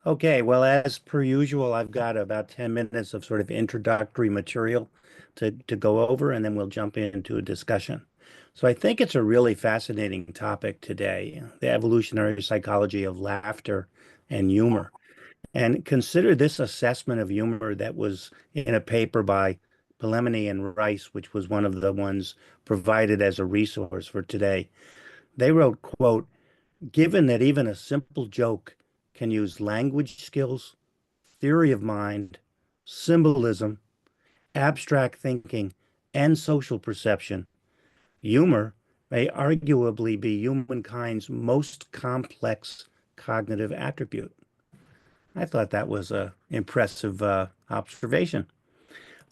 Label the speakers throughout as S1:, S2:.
S1: Okay, well, as per usual, I've got about 10 minutes of sort of introductory material to go over, and then we'll jump into a discussion. So I think it's a really fascinating topic today, the evolutionary psychology of laughter and humor. And consider this assessment of humor that was in a paper by Pelemini and Rice, which was one of the ones provided as a resource for today. They wrote, quote, given that even a simple joke can use language skills, theory of mind, symbolism, abstract thinking, and social perception, humor may arguably be humankind's most complex cognitive attribute. I thought that was an impressive observation.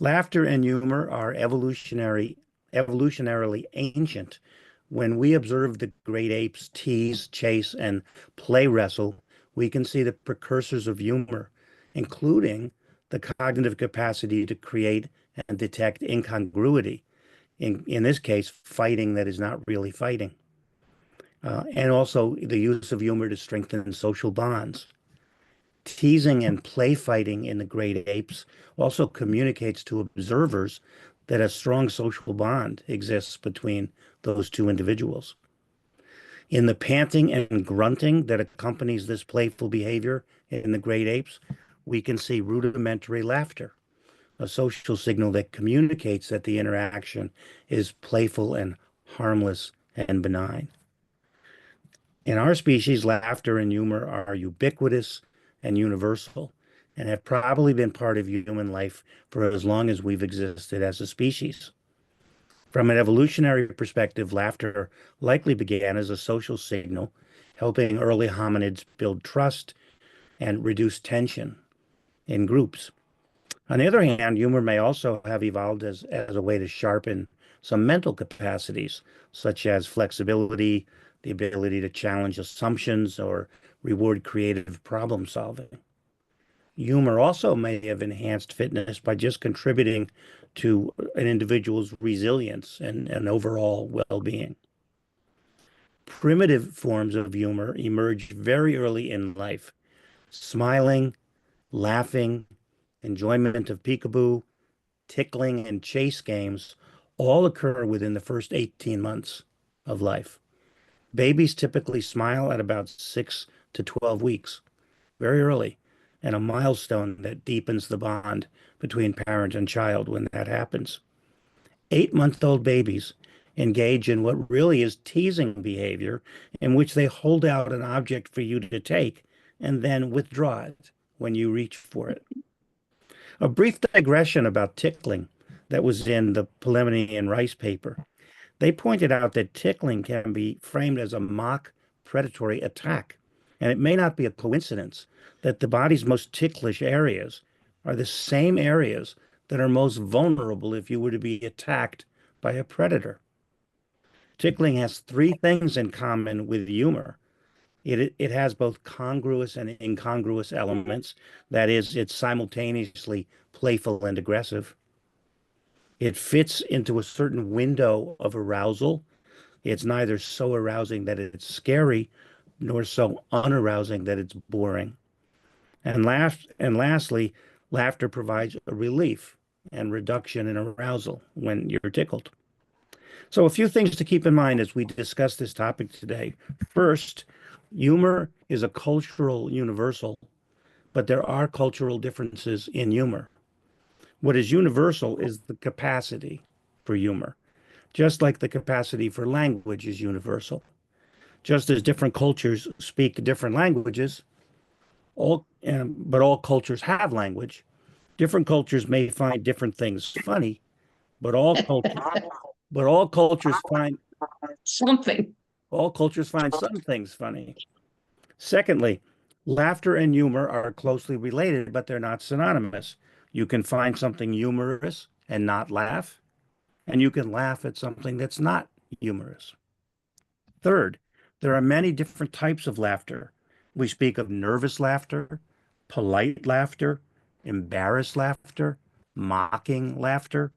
S1: Laughter and humor are evolutionarily ancient. When we observe the great apes tease, chase, and play wrestle, we can see the precursors of humor, including the cognitive capacity to create and detect incongruity. In this case, fighting that is not really fighting. And also the use of humor to strengthen social bonds. Teasing and play fighting in the great apes also communicates to observers that a strong social bond exists between those two individuals. In the panting and grunting that accompanies this playful behavior in the great apes, we can see rudimentary laughter, a social signal that communicates that the interaction is playful and harmless and benign. In our species, laughter and humor are ubiquitous and universal and have probably been part of human life for as long as we've existed as a species. From an evolutionary perspective, laughter likely began as a social signal, helping early hominids build trust and reduce tension in groups. On the other hand, humor may also have evolved as a way to sharpen some mental capacities, such as flexibility, the ability to challenge assumptions, or reward creative problem solving. Humor also may have enhanced fitness by just contributing to an individual's resilience and overall well-being. Primitive forms of humor emerged very early in life. Smiling, laughing, enjoyment of peekaboo, tickling, and chase games all occur within the first 18 months of life. Babies typically smile at about 6 to 12 weeks, very early, and a milestone that deepens the bond between parent and child when that happens. 8-month-old babies engage in what really is teasing behavior, in which they hold out an object for you to take and then withdraw it when you reach for it. A brief digression about tickling that was in the Pelemini and Rice paper. They pointed out that tickling can be framed as a mock predatory attack, and it may not be a coincidence that the body's most ticklish areas are the same areas that are most vulnerable if you were to be attacked by a predator. Tickling has three things in common with humor. It has both congruous and incongruous elements. That is, it's simultaneously playful and aggressive. It fits into a certain window of arousal. It's neither so arousing that it's scary, nor so unarousing that it's boring. And lastly, laughter provides a relief and reduction in arousal when you're tickled. So a few things to keep in mind as we discuss this topic today. First, humor is a cultural universal, but there are cultural differences in humor. What is universal is the capacity for humor, just like the capacity for language is universal. Just as different cultures speak different languages, but all cultures have language. Different cultures may find different things funny, but all cultures find
S2: Something.
S1: all cultures find some things funny. Secondly, laughter and humor are closely related, but they're not synonymous. You can find something humorous and not laugh, and you can laugh at something that's not humorous. Third, there are many different types of laughter. We speak of nervous laughter, polite laughter, embarrassed laughter, mocking laughter.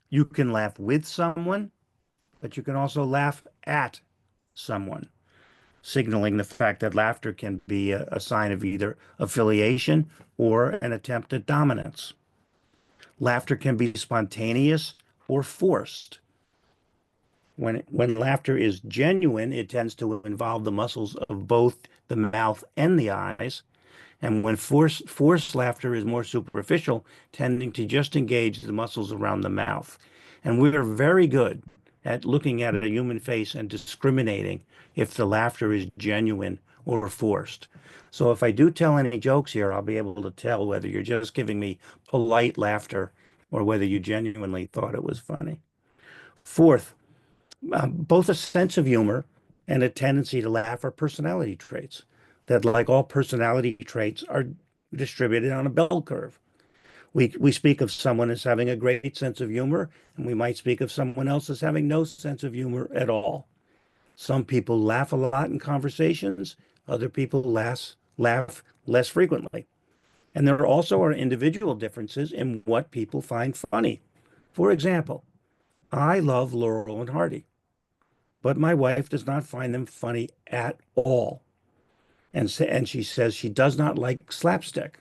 S1: You can laugh with someone, but you can also laugh at someone. signaling the fact that laughter can be a sign of either affiliation or an attempt at dominance. Laughter can be spontaneous or forced. When laughter is genuine, it tends to involve the muscles of both the mouth and the eyes. And when forced laughter is more superficial, tending to just engage the muscles around the mouth. And we're very good at looking at a human face and discriminating if the laughter is genuine or forced. So if I do tell any jokes here, I'll be able to tell whether you're just giving me polite laughter or whether you genuinely thought it was funny. Fourth, both a sense of humor and a tendency to laugh are personality traits that, like all personality traits, are distributed on a bell curve. We speak of someone as having a great sense of humor, and we might speak of someone else as having no sense of humor at all. Some people laugh a lot in conversations, other people laugh less frequently. And there also are individual differences in what people find funny. For example, I love Laurel and Hardy, but my wife does not find them funny at all. And she says she does not like slapstick.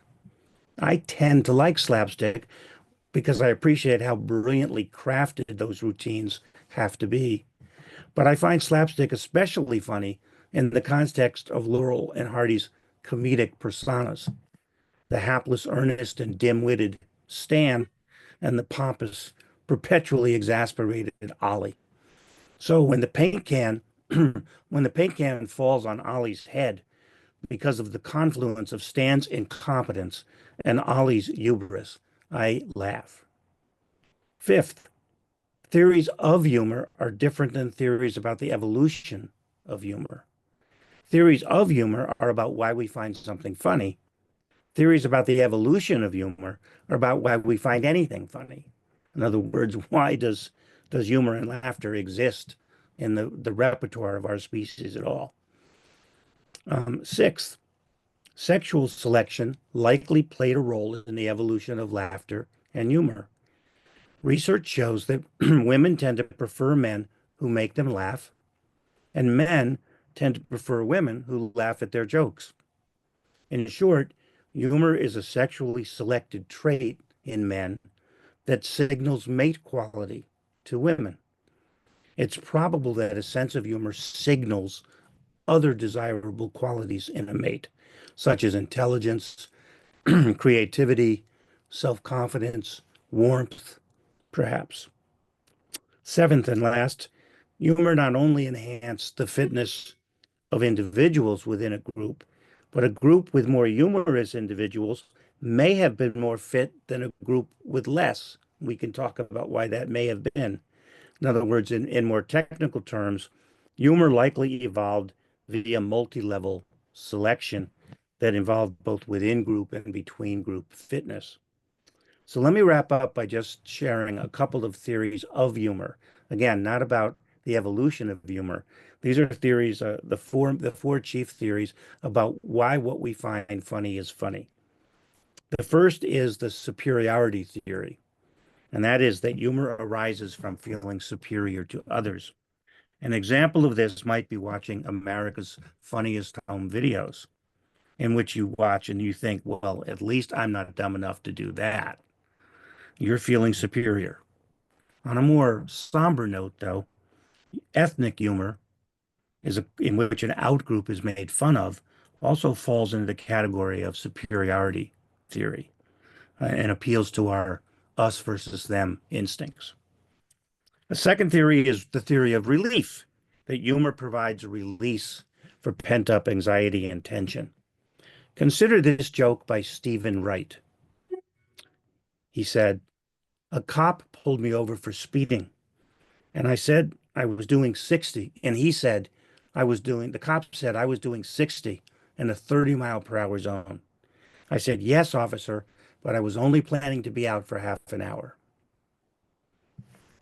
S1: I tend to like slapstick because I appreciate how brilliantly crafted those routines have to be. But I find slapstick especially funny in the context of Laurel and Hardy's comedic personas, the hapless Ernest and dim-witted Stan, and the pompous, perpetually exasperated Ollie. So when the paint can falls on Ollie's head because of the confluence of Stan's incompetence and Ollie's hubris, I laugh. Fifth, theories of humor are different than theories about the evolution of humor. Theories of humor are about why we find something funny. Theories about the evolution of humor are about why we find anything funny. In other words, why does humor and laughter exist in the repertoire of our species at all? Sixth, sexual selection likely played a role in the evolution of laughter and humor. Research shows that women tend to prefer men who make them laugh, and men tend to prefer women who laugh at their jokes. In short, humor is a sexually selected trait in men that signals mate quality to women. It's probable that a sense of humor signals other desirable qualities in a mate, such as intelligence, creativity, self-confidence, warmth, perhaps. Seventh and last, humor not only enhances the fitness of individuals within a group, but a group with more humorous individuals may have been more fit than a group with less. We can talk about why that may have been. In other words, in more technical terms, humor likely evolved via multi-level selection that involved both within group and between group fitness. So let me wrap up by just sharing a couple of theories of humor. Again, not about the evolution of humor. These are theories, the four chief theories about why what we find funny is funny. The first is the superiority theory, and that is that humor arises from feeling superior to others. An example of this might be watching America's Funniest Home Videos, in which you watch and you think, well, at least I'm not dumb enough to do that. You're feeling superior. On a more somber note, though, ethnic humor in which an outgroup is made fun of also falls into the category of superiority theory and appeals to our us versus them instincts. The second theory is the theory of relief, that humor provides a release for pent-up anxiety and tension. Consider this joke by Stephen Wright. He said, "A cop pulled me over for speeding, and I said I was doing 60, and the cop said I was doing 60 in a 30-mile-per-hour zone. I said, yes, officer, but I was only planning to be out for half an hour."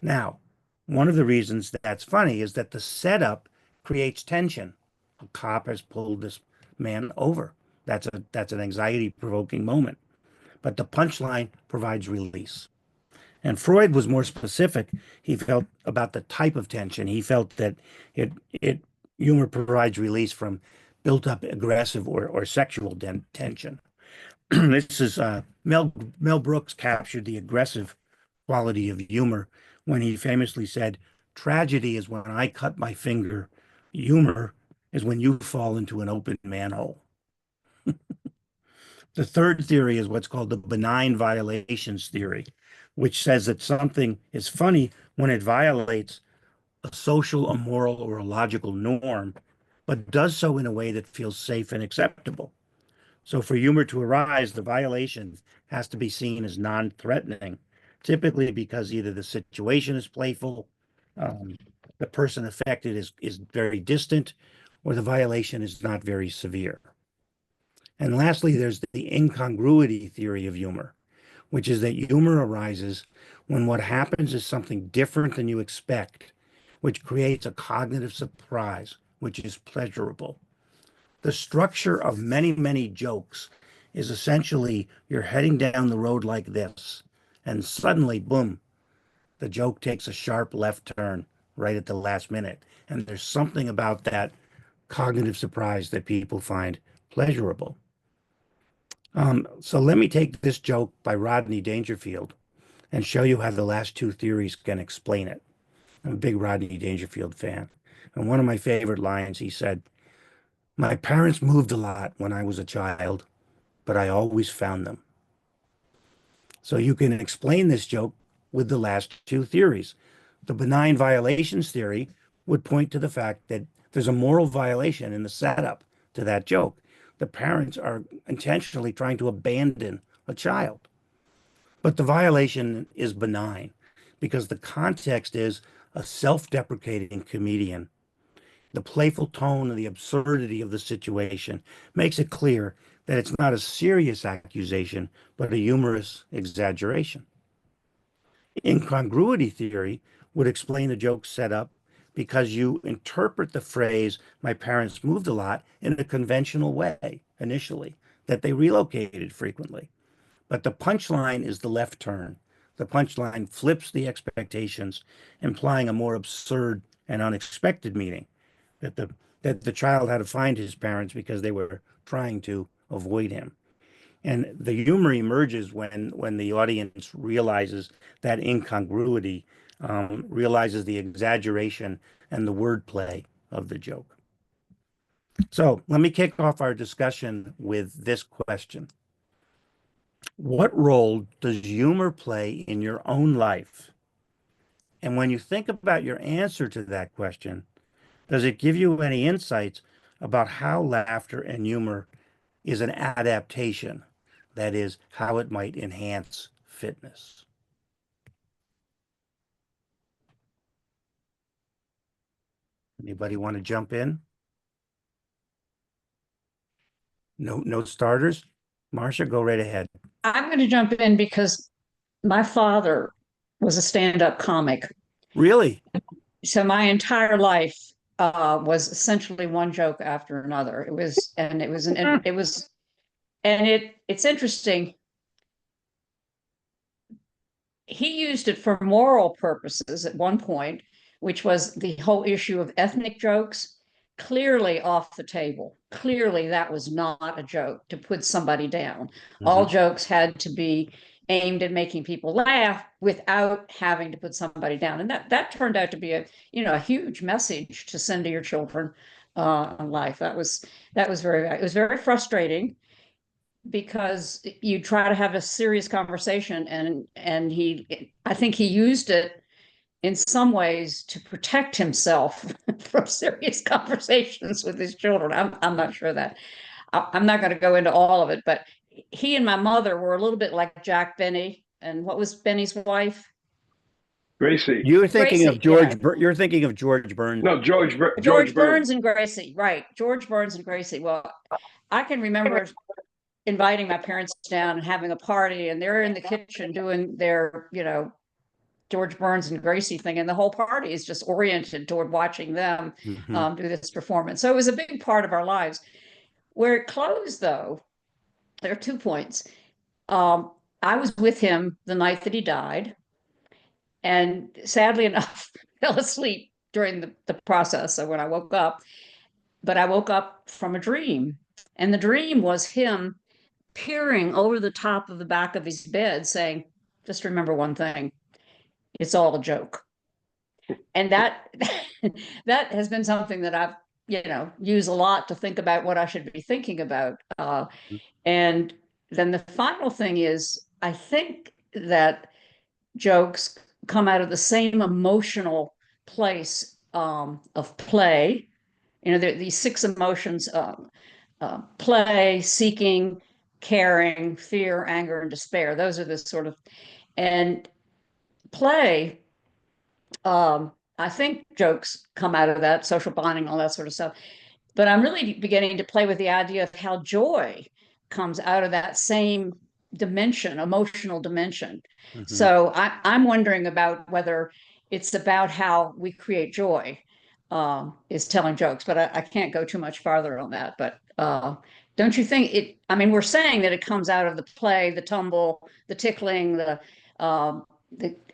S1: Now, one of the reasons that's funny is that the setup creates tension. A cop has pulled this man over. That's an anxiety-provoking moment. But the punchline provides release. And Freud was more specific. He felt about the type of tension. He felt that it Humor provides release from built-up aggressive or sexual tension. This is Mel Brooks captured the aggressive quality of humor when he famously said, "Tragedy is when I cut my finger. Humor is when you fall into an open manhole." The third theory is what's called the benign violations theory, which says that something is funny when it violates a social, a moral, or a logical norm, but does so in a way that feels safe and acceptable. So for humor to arise, the violation has to be seen as non-threatening, typically because either the situation is playful, um, the person affected is very distant, or the violation is not very severe. And lastly, there's the incongruity theory of humor, which is that humor arises when what happens is something different than you expect, which creates a cognitive surprise, which is pleasurable. The structure of many, many jokes is essentially you're heading down the road like this, and suddenly, boom, the joke takes a sharp left turn right at the last minute. And there's something about that cognitive surprise that people find pleasurable. So let me take this joke by Rodney Dangerfield and show you how the last two theories can explain it. I'm a big Rodney Dangerfield fan. And one of my favorite lines, he said, "My parents moved a lot when I was a child, but I always found them." So you can explain this joke with the last two theories. The benign violations theory would point to the fact that there's a moral violation in the setup to that joke. The parents are intentionally trying to abandon a child. But the violation is benign because the context is a self-deprecating comedian. The playful tone and the absurdity of the situation makes it clear that it's not a serious accusation, but a humorous exaggeration. Incongruity theory would explain the joke setup because you interpret the phrase, "my parents moved a lot," in a conventional way initially, that they relocated frequently. But the punchline is the left turn. The punchline flips the expectations, implying a more absurd and unexpected meaning that the child had to find his parents because they were trying to avoid him. And the humor emerges when the audience realizes that incongruity, realizes the exaggeration and the wordplay of the joke. So let me kick off our discussion with this question. What role does humor play in your own life? And when you think about your answer to that question, does it give you any insights about how laughter and humor is an adaptation? That is, how it might enhance fitness. Anybody want to jump in? No, no starters? Marcia, go right ahead.
S2: I'm going to jump in because my father was a stand-up comic.
S1: Really?
S2: So my entire life was essentially one joke after another. It's interesting. He used it for moral purposes at one point, which was the whole issue of ethnic jokes, clearly off the table. Clearly, that was not a joke to put somebody down. All jokes had to be aimed at making people laugh without having to put somebody down. And that turned out to be a huge message to send to your children in life. It was very frustrating because you try to have a serious conversation, and I think he used it in some ways to protect himself from serious conversations with his children. I'm not sure that I'm not going to go into all of it, but he and my mother were a little bit like Jack Benny. And what was Benny's wife?
S3: Gracie.
S1: You're thinking of
S2: Gracie, yeah.
S1: You're thinking of George Burns.
S3: No,
S2: George
S3: Burns.
S2: Burns and Gracie, right. George Burns and Gracie. Well, I can remember inviting my parents down and having a party, and they're in the kitchen doing their, George Burns and Gracie thing, and the whole party is just oriented toward watching them do this performance. So it was a big part of our lives. Where it closed, though, there are 2 points. I was with him the night that he died, and sadly enough, fell asleep during the process. So when I woke up, but I woke up from a dream, and the dream was him peering over the top of the back of his bed saying, just remember one thing, it's all a joke. And that that has been something that I've used a lot to think about what I should be thinking about. And then the final thing is, I think that jokes come out of the same emotional place of play. These six emotions: play, seeking, caring, fear, anger, and despair. Those are the sort of, and play. I think jokes come out of that, social bonding, all that sort of stuff. But I'm really beginning to play with the idea of how joy comes out of that same dimension, emotional dimension.
S1: Hmm.
S2: So I'm wondering about whether it's about how we create joy, is telling jokes, but I can't go too much farther on that. But don't you think it? I mean, we're saying that it comes out of the play, the tumble, the tickling, the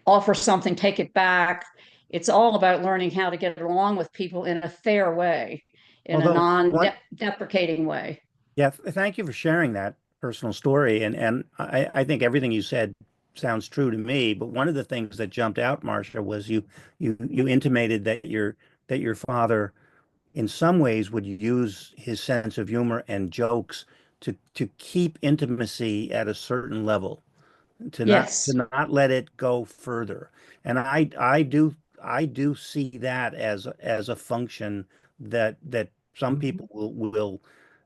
S2: offer something, take it back. It's all about learning how to get along with people in a fair way, in a
S1: Although one,
S2: non-deprecating way.
S1: yeah, thank you for sharing that personal story. And I think everything you said sounds true to me. But one of the things that jumped out, Marcia, was you intimated that your father in some ways would use his sense of humor and jokes to keep intimacy at a certain level, to
S2: Yes.
S1: not let it go further. And I do see that as a function that some
S4: Mhm.
S1: people will,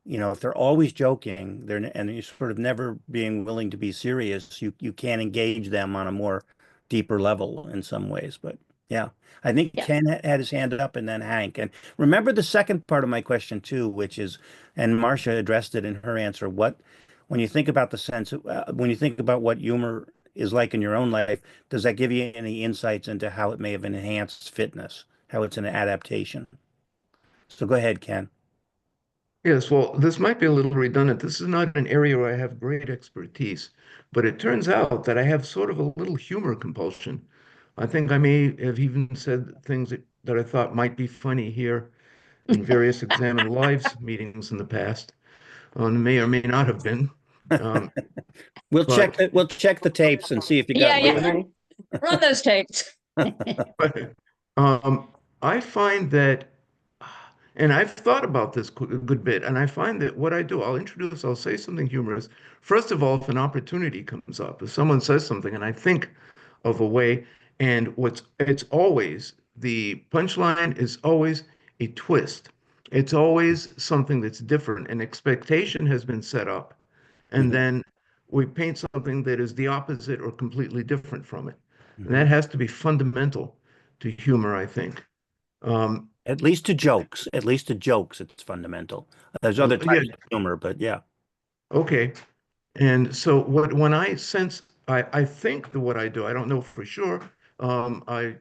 S1: if they're always joking, and you're sort of never being willing to be serious, you can't engage them on a more deeper level in some ways. But yeah, I think
S2: Yeah.
S1: Ken had his hand up and then Hank. And remember the second part of my question too, which is, and Marcia addressed it in her answer, when you think about when you think about what humor is like in your own life, does that give you any insights into how it may have enhanced fitness, how it's an adaptation? So go ahead, Ken.
S4: Yes, well, this might be a little redundant. This is not an area where I have great expertise, but it turns out that I have sort of a little humor compulsion. I think I may have even said things that I thought might be funny here in various Examine Lives meetings in the past, and may or may not have been. Um, but
S1: We'll check the tapes and see if you
S2: Yeah,
S1: got
S2: yeah.
S1: limit.
S2: Run those tapes.
S4: but I find that, and I've thought about this a good bit, and I find that what I do, I'll say something humorous. First of all, if an opportunity comes up, if someone says something and I think of a way, and it's always, the punchline is always a twist. It's always something that's different. An expectation has been set up, and
S1: Hmm.
S4: then we paint something that is the opposite or completely different from it. And
S1: Hmm.
S4: that has to be fundamental to humor, I think. Um,
S1: At least to jokes, it's fundamental. There's other
S4: yeah,
S1: types of humor, but yeah.
S4: okay. And so when I sense, I think that what I do, I don't know for sure. I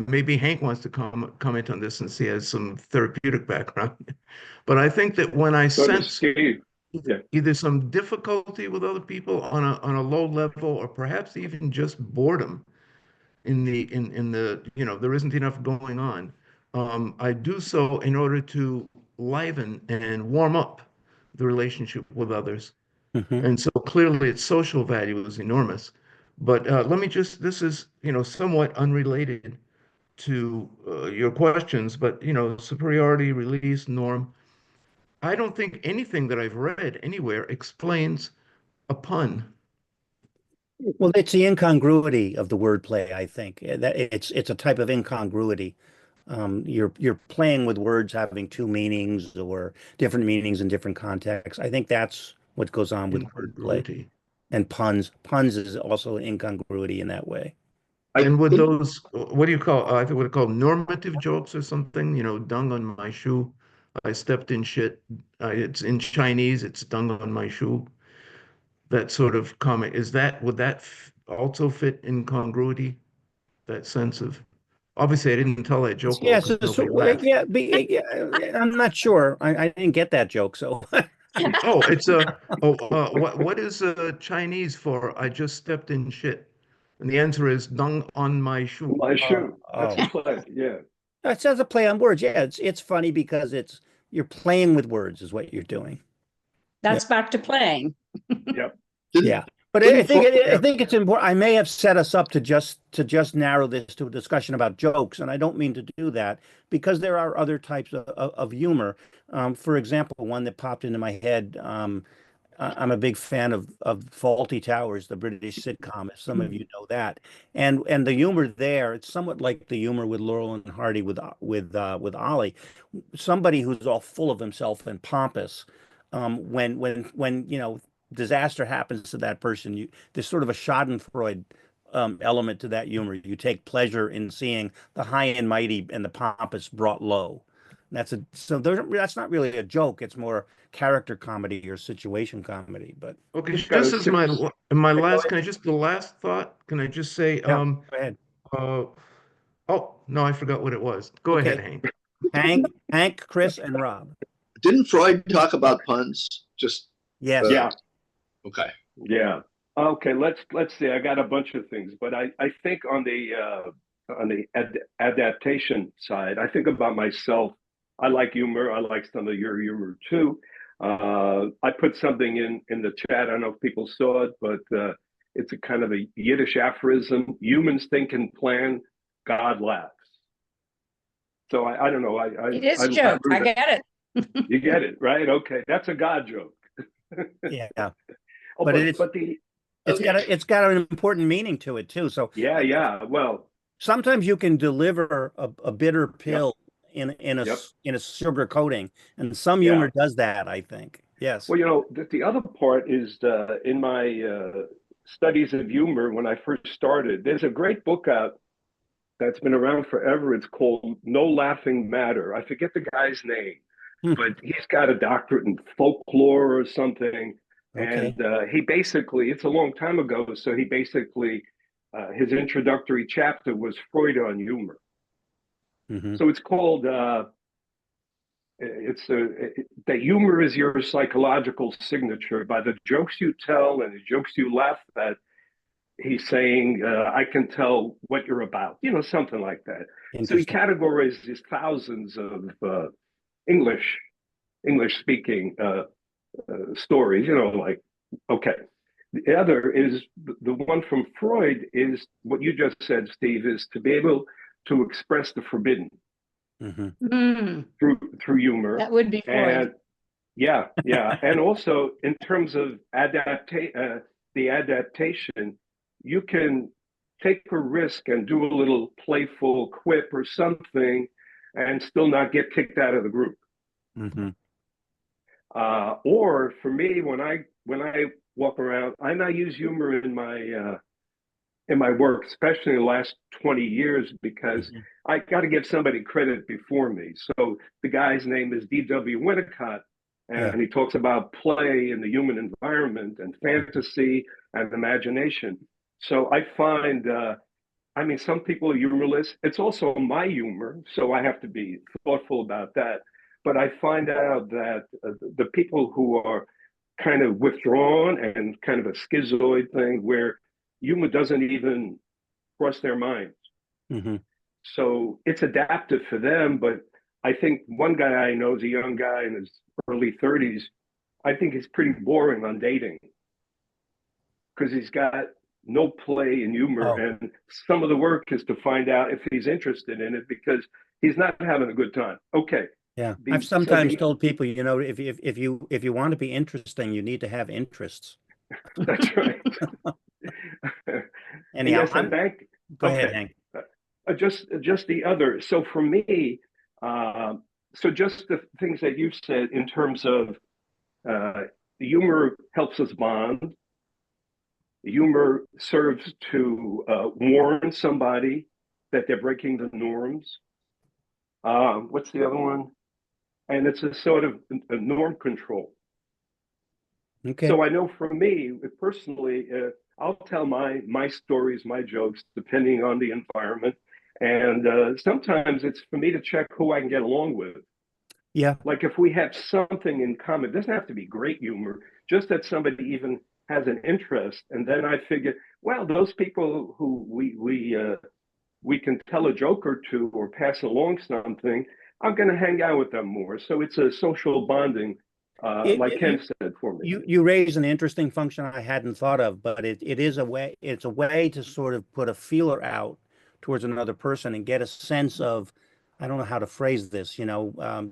S4: maybe Hank wants to comment on this since he has some therapeutic background. But I think that when I
S3: Go to
S4: sense
S3: Steve. Yeah.
S4: either some difficulty with other people on a low level, or perhaps even just boredom in the, there isn't enough going on. I do so in order to liven and warm up the relationship with others.
S1: Hmm.
S4: And so clearly its social value is enormous. But let me just, this is, somewhat unrelated to your questions, but, superiority, release, norm. I don't think anything that I've read anywhere explains a pun.
S1: Well, it's the incongruity of the wordplay, I think. That it's a type of incongruity. You're playing with words having two meanings or different meanings in different contexts. I think that's what goes on with wordplay
S4: Incongruity.
S1: and puns. Puns is also an incongruity in that way.
S3: I
S4: And with
S3: think
S4: those, what do you call, I think what are called normative jokes or something, dung on my shoe. I stepped in shit. It's in Chinese, it's dung on my shoe. That sort of comment. Would that also fit in congruity? That sense of, obviously I didn't tell that joke well
S1: Yeah,
S4: because nobody
S1: well,
S4: laughed.
S1: yeah, I'm not sure. I didn't get that joke, so
S4: Oh, it's a, oh, what is Chinese for I just stepped in shit? And the answer is dung on my shoe.
S3: my
S1: oh,
S3: shoe. That's a
S1: oh.
S3: play. Yeah.
S1: It says a play on words. Yeah, it's funny because you're playing with words is what you're doing.
S2: That's back to playing.
S3: Yep.
S1: Yeah. But I think it's important. I may have set us up to just narrow this to a discussion about jokes, and I don't mean to do that because there are other types of humor. For example, one that popped into my head. I'm a big fan of Faulty Towers, the British sitcom, if some of you know that. And the humor there, it's somewhat like the humor with Laurel and Hardy with Ollie. Somebody who's all full of himself and pompous. When disaster happens to that person, there's sort of a Schadenfreude element to that humor. You take pleasure in seeing the high and mighty and the pompous brought low. That's not really a joke. It's more character comedy or situation comedy. But
S4: Okay,
S3: Just got
S4: just
S3: a
S4: as
S3: six.
S4: my
S1: go
S4: last,
S1: ahead.
S4: can I just the last thought? Can I just say,
S1: Yeah, go ahead.
S4: uh, oh no, I forgot what it was. Go ahead,
S1: Okay,
S4: Hank.
S1: Hank, Chris, and Rob.
S5: Didn't Freud talk about puns? Just
S1: Yes.
S3: Yeah.
S5: okay.
S3: Yeah. Okay. Let's see. I got a bunch of things, but I think on the adaptation side, I think about myself. I like humor. I like some of your humor too. I put something in the chat. I don't know if people saw it, but it's a kind of a Yiddish aphorism. Humans think and plan, God laughs. So I don't know.
S2: It is a
S3: I
S2: joke. I
S3: read
S2: get it.
S3: You get it, right? Okay, that's a God joke.
S1: Yeah.
S3: Oh,
S1: But it's got an important meaning to it too. So
S3: yeah. Well,
S1: sometimes you can deliver a bitter
S3: yep,
S1: pill
S3: yep,
S1: in a sugar coating, and some
S3: yeah.
S1: humor does that, I think. Yes.
S3: Well, the other part is in my studies of humor when I first started. There's a great book out that's been around forever. It's called No Laughing Matter. I forget the guy's name,
S1: Hmm.
S3: but he's got a doctorate in folklore or something. And
S1: Okay.
S3: he basically, it's a long time ago, so he basically, his introductory chapter was Freud on humor.
S1: Hmm.
S3: So it's called, that humor is your psychological signature. By the jokes you tell and the jokes you laugh at, he's saying, I can tell what you're about, something like that. So he
S1: Interesting.
S3: categorizes thousands of English English speaking stories, like, okay. The other is the one from Freud is what you just said, Steve, is to be able to express the forbidden
S1: Hmm.
S3: through humor.
S2: That would be Freud.
S3: And yeah. And also in terms of the adaptation, you can take a risk and do a little playful quip or something and still not get kicked out of the group.
S1: Hmm.
S3: Or for me, when I walk around, I use humor in my work, especially in the last 20 years, because
S1: Hmm.
S3: I got to give somebody credit before me. So the guy's name is D.W. Winnicott,
S1: Yeah.
S3: and he talks about play in the human environment and fantasy and imagination. So I find, some people are humorless. It's also my humor, so I have to be thoughtful about that. But I find out that the people who are kind of withdrawn and kind of a schizoid thing where humor doesn't even cross their minds.
S1: Hmm.
S3: So it's adaptive for them. But I think one guy I know is a young guy in his early 30s. I think he's pretty boring on dating because he's got no play in humor.
S1: Oh,
S3: And some of the work is to find out if he's interested in it because he's not having a good time. Okay.
S1: yeah. I've sometimes told people, if you want to be interesting, you need to have interests.
S3: That's right.
S1: Anyhow,
S3: Yes, and bank.
S1: go ahead,
S3: Okay,
S1: Hank.
S3: just the other. So for me, so just the things that you said in terms of the humor helps us bond. The humor serves to warn somebody that they're breaking the norms. What's the other one? And it's a sort of a norm control.
S1: Okay.
S3: So I know for me personally, I'll tell my stories, my jokes, depending on the environment. And sometimes it's for me to check who I can get along with.
S1: Yeah.
S3: Like if we have something in common, it doesn't have to be great humor, just that somebody even has an interest. And then I figure, well, those people who we can tell a joke or two or pass along something, I'm going to hang out with them more. So it's a social bonding, like Ken said for me.
S1: You raise an interesting function I hadn't thought of, but it is a way, it's a way to sort of put a feeler out towards another person and get a sense of, I don't know how to phrase this, how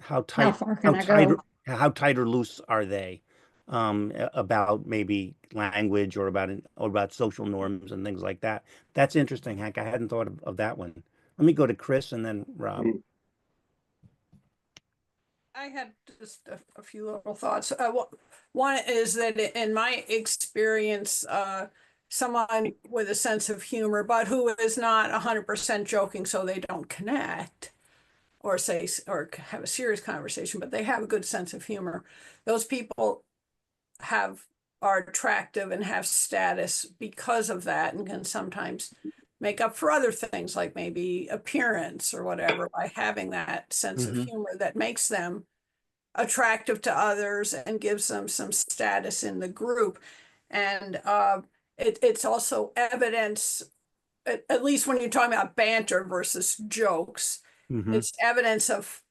S2: How
S1: tight,
S2: far
S1: how
S2: can I
S1: tight,
S2: go?
S1: how tight or loose are they, about maybe language or about social norms and things like that. That's interesting, Hank. I hadn't thought of that one. Let me go to Chris and then Rob.
S3: Mm.
S6: I had just a few little thoughts. One is that in my experience, someone with a sense of humor, but who is not 100% joking, so they don't connect or say or have a serious conversation, but they have a good sense of humor. Those people are attractive and have status because of that, and can sometimes make up for other things like maybe appearance or whatever by having that sense of humor that makes them attractive to others and gives them some status in the group. And it's also evidence, at least when you're talking about banter versus jokes, it's evidence of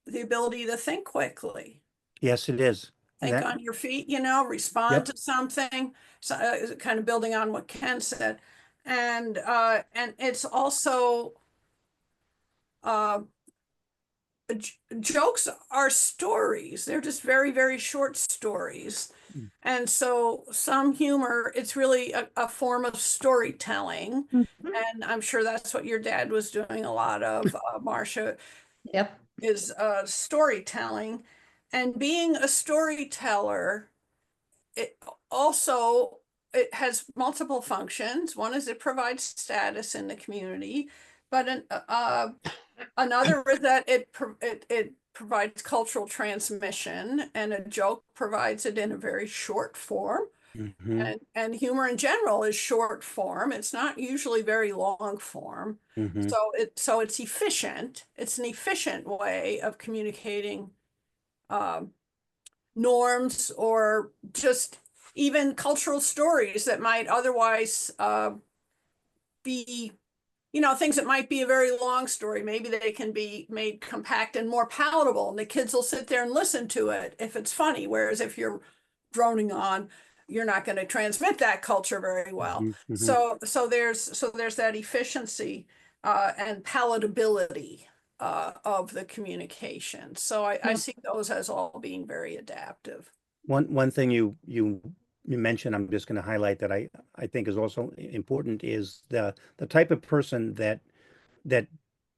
S6: the ability to think quickly,
S1: Yes, it is.
S6: think
S1: That,
S6: on your feet, respond
S1: yep.
S6: to something. So, kind of building on what Ken said. And it's also jokes are stories. They're just very, very short stories. And so some humor, it's really a form of storytelling. And I'm sure that's what your dad was doing a lot of, Marcia,
S2: Yep.
S6: is storytelling. And being a storyteller, it also, it has multiple functions. One is it provides status in the community, but another is that it provides cultural transmission, and a joke provides it in a very short form. And humor in general is short form. It's not usually very long form. So it's efficient. It's an efficient way of communicating norms or just even cultural stories that might otherwise be, things that might be a very long story. Maybe they can be made compact and more palatable, and the kids will sit there and listen to it if it's funny. Whereas if you're droning on, you're not going to transmit that culture very well. So there's that efficiency and palatability of the communication. So I see those as all being very adaptive.
S1: One thing you mentioned, I'm just going to highlight that I think is also important is the type of person that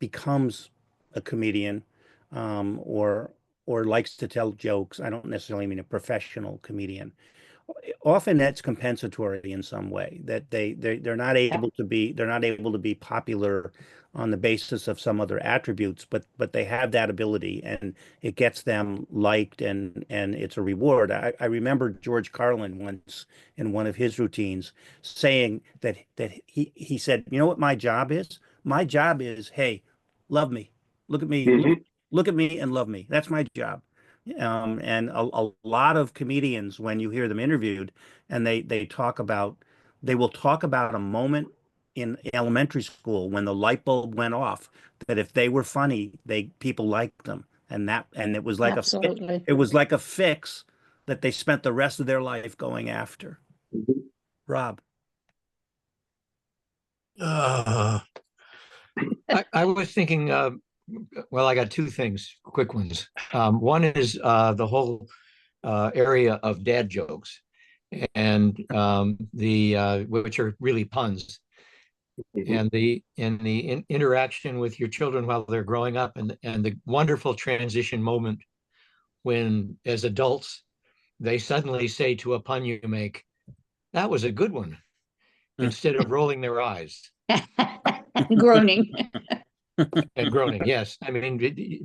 S1: becomes a comedian, or likes to tell jokes. I don't necessarily mean a professional comedian. Often that's compensatory in some way, that they're not able to be popular on the basis of some other attributes, but they have that ability and it gets them liked, and it's a reward. I remember George Carlin once in one of his routines saying that he said, you know what my job is? My job is, hey, love me. Look at me. Look at me and love me. That's my job. And a lot of comedians, when you hear them interviewed, and they will talk about a moment in elementary school when the light bulb went off, that if they were funny, people liked them, and it was like
S2: Absolutely.
S1: it was like a fix that they spent the rest of their life going after. Rob.
S7: I was thinking, well, I got two things, quick ones. One is the whole area of dad jokes, and which are really puns, and the interaction with your children while they're growing up, and the wonderful transition moment when, as adults, they suddenly say to a pun you make, "That was a good one," instead of rolling their eyes.
S2: Groaning.
S7: And groaning, yes. I mean,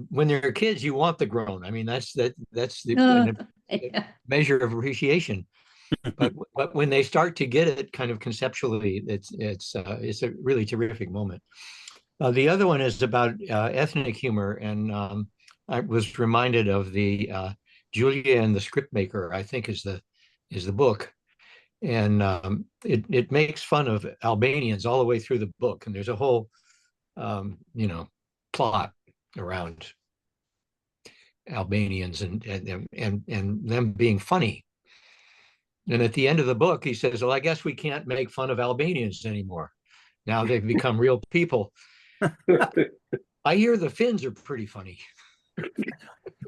S7: when they're kids, you want the groan. I mean, that's the
S2: Yeah.
S7: measure of appreciation. But when they start to get it kind of conceptually, it's a really terrific moment. The other one is about ethnic humor, and I was reminded of the Julia and the Script Maker, I think is the book, and it makes fun of Albanians all the way through the book, and there's a whole plot around Albanians and them being funny. And at the end of the book, he says, "Well, I guess we can't make fun of Albanians anymore. Now they've become real people." I hear the Finns are pretty funny.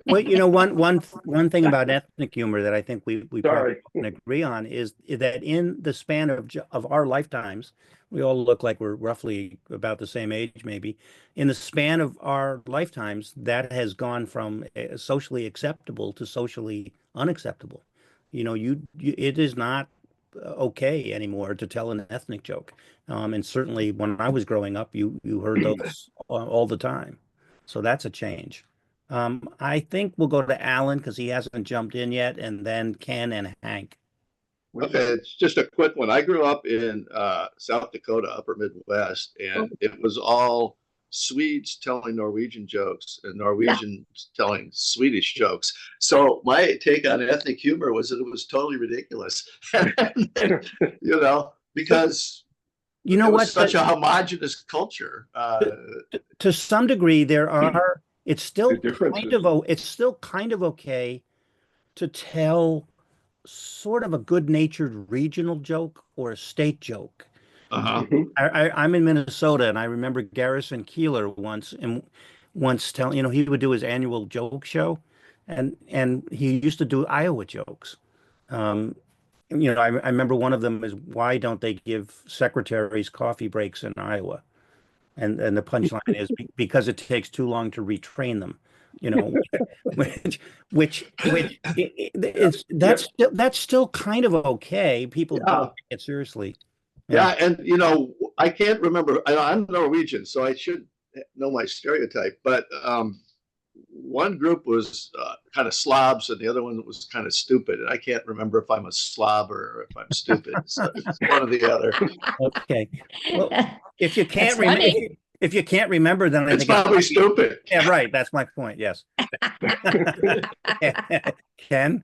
S1: Well, one thing about ethnic humor that I think we probably
S3: Sorry.
S1: can agree on is that in the span of our lifetimes, we all look like we're roughly about the same age, maybe. In the span of our lifetimes, that has gone from socially acceptable to socially unacceptable. It is not okay anymore to tell an ethnic joke. And certainly when I was growing up, you heard those all the time. So that's a change. I think we'll go to Alan because he hasn't jumped in yet, and then Ken and Hank.
S5: Okay, it's just a quick one. I grew up in South Dakota, upper Midwest, and it was all Swedes telling Norwegian jokes and Norwegians telling Swedish jokes. So my take on ethnic humor was that it was totally ridiculous, because
S1: You know
S5: it was
S1: what?
S5: such a homogenous culture.
S1: To some degree, it's still
S3: The differences.
S1: it's still kind of okay to tell sort of a good-natured regional joke or a state joke.
S5: Uh-huh.
S1: I'm in Minnesota, and I remember Garrison Keillor once telling, he would do his annual joke show, and he used to do Iowa jokes. I remember one of them is, why don't they give secretaries coffee breaks in Iowa? And the punchline is because it takes too long to retrain them. That's still kind of okay. People don't take it seriously.
S5: Yeah, and I can't remember. I'm Norwegian, so I should know my stereotype. But one group was kind of slobs, and the other one was kind of stupid. And I can't remember if I'm a slob or if I'm stupid. So it's one or the other.
S1: Okay. Well, if you can't remember, if you can't remember, then I
S5: It's
S1: think
S5: probably stupid.
S1: Yeah, right. That's my point. Yes. Ken?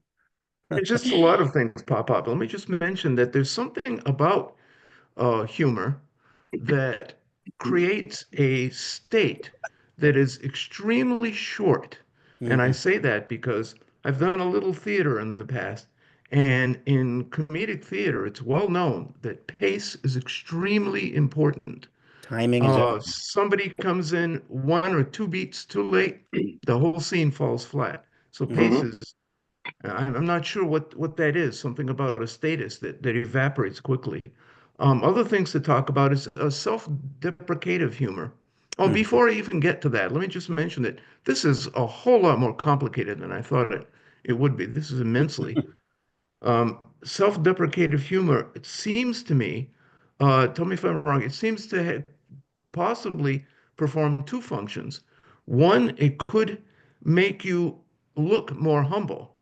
S4: Just a lot of things pop up. Let me just mention that there's something about humor that creates a state that is extremely short. And I say that because I've done a little theater in the past, and in comedic theater, it's well known that pace is extremely important.
S1: Timing is everything.
S4: Somebody comes in 1 or 2 beats too late, the whole scene falls flat. So pace is, I'm not sure what that is, something about a status that evaporates quickly. Other things to talk about is self-deprecative humor. Oh, before I even get to that, let me just mention that this is a whole lot more complicated than I thought it would be. This is immensely. Self-deprecative humor, it seems to me, tell me if I'm wrong, it seems to possibly perform two functions. One, it could make you look more humble.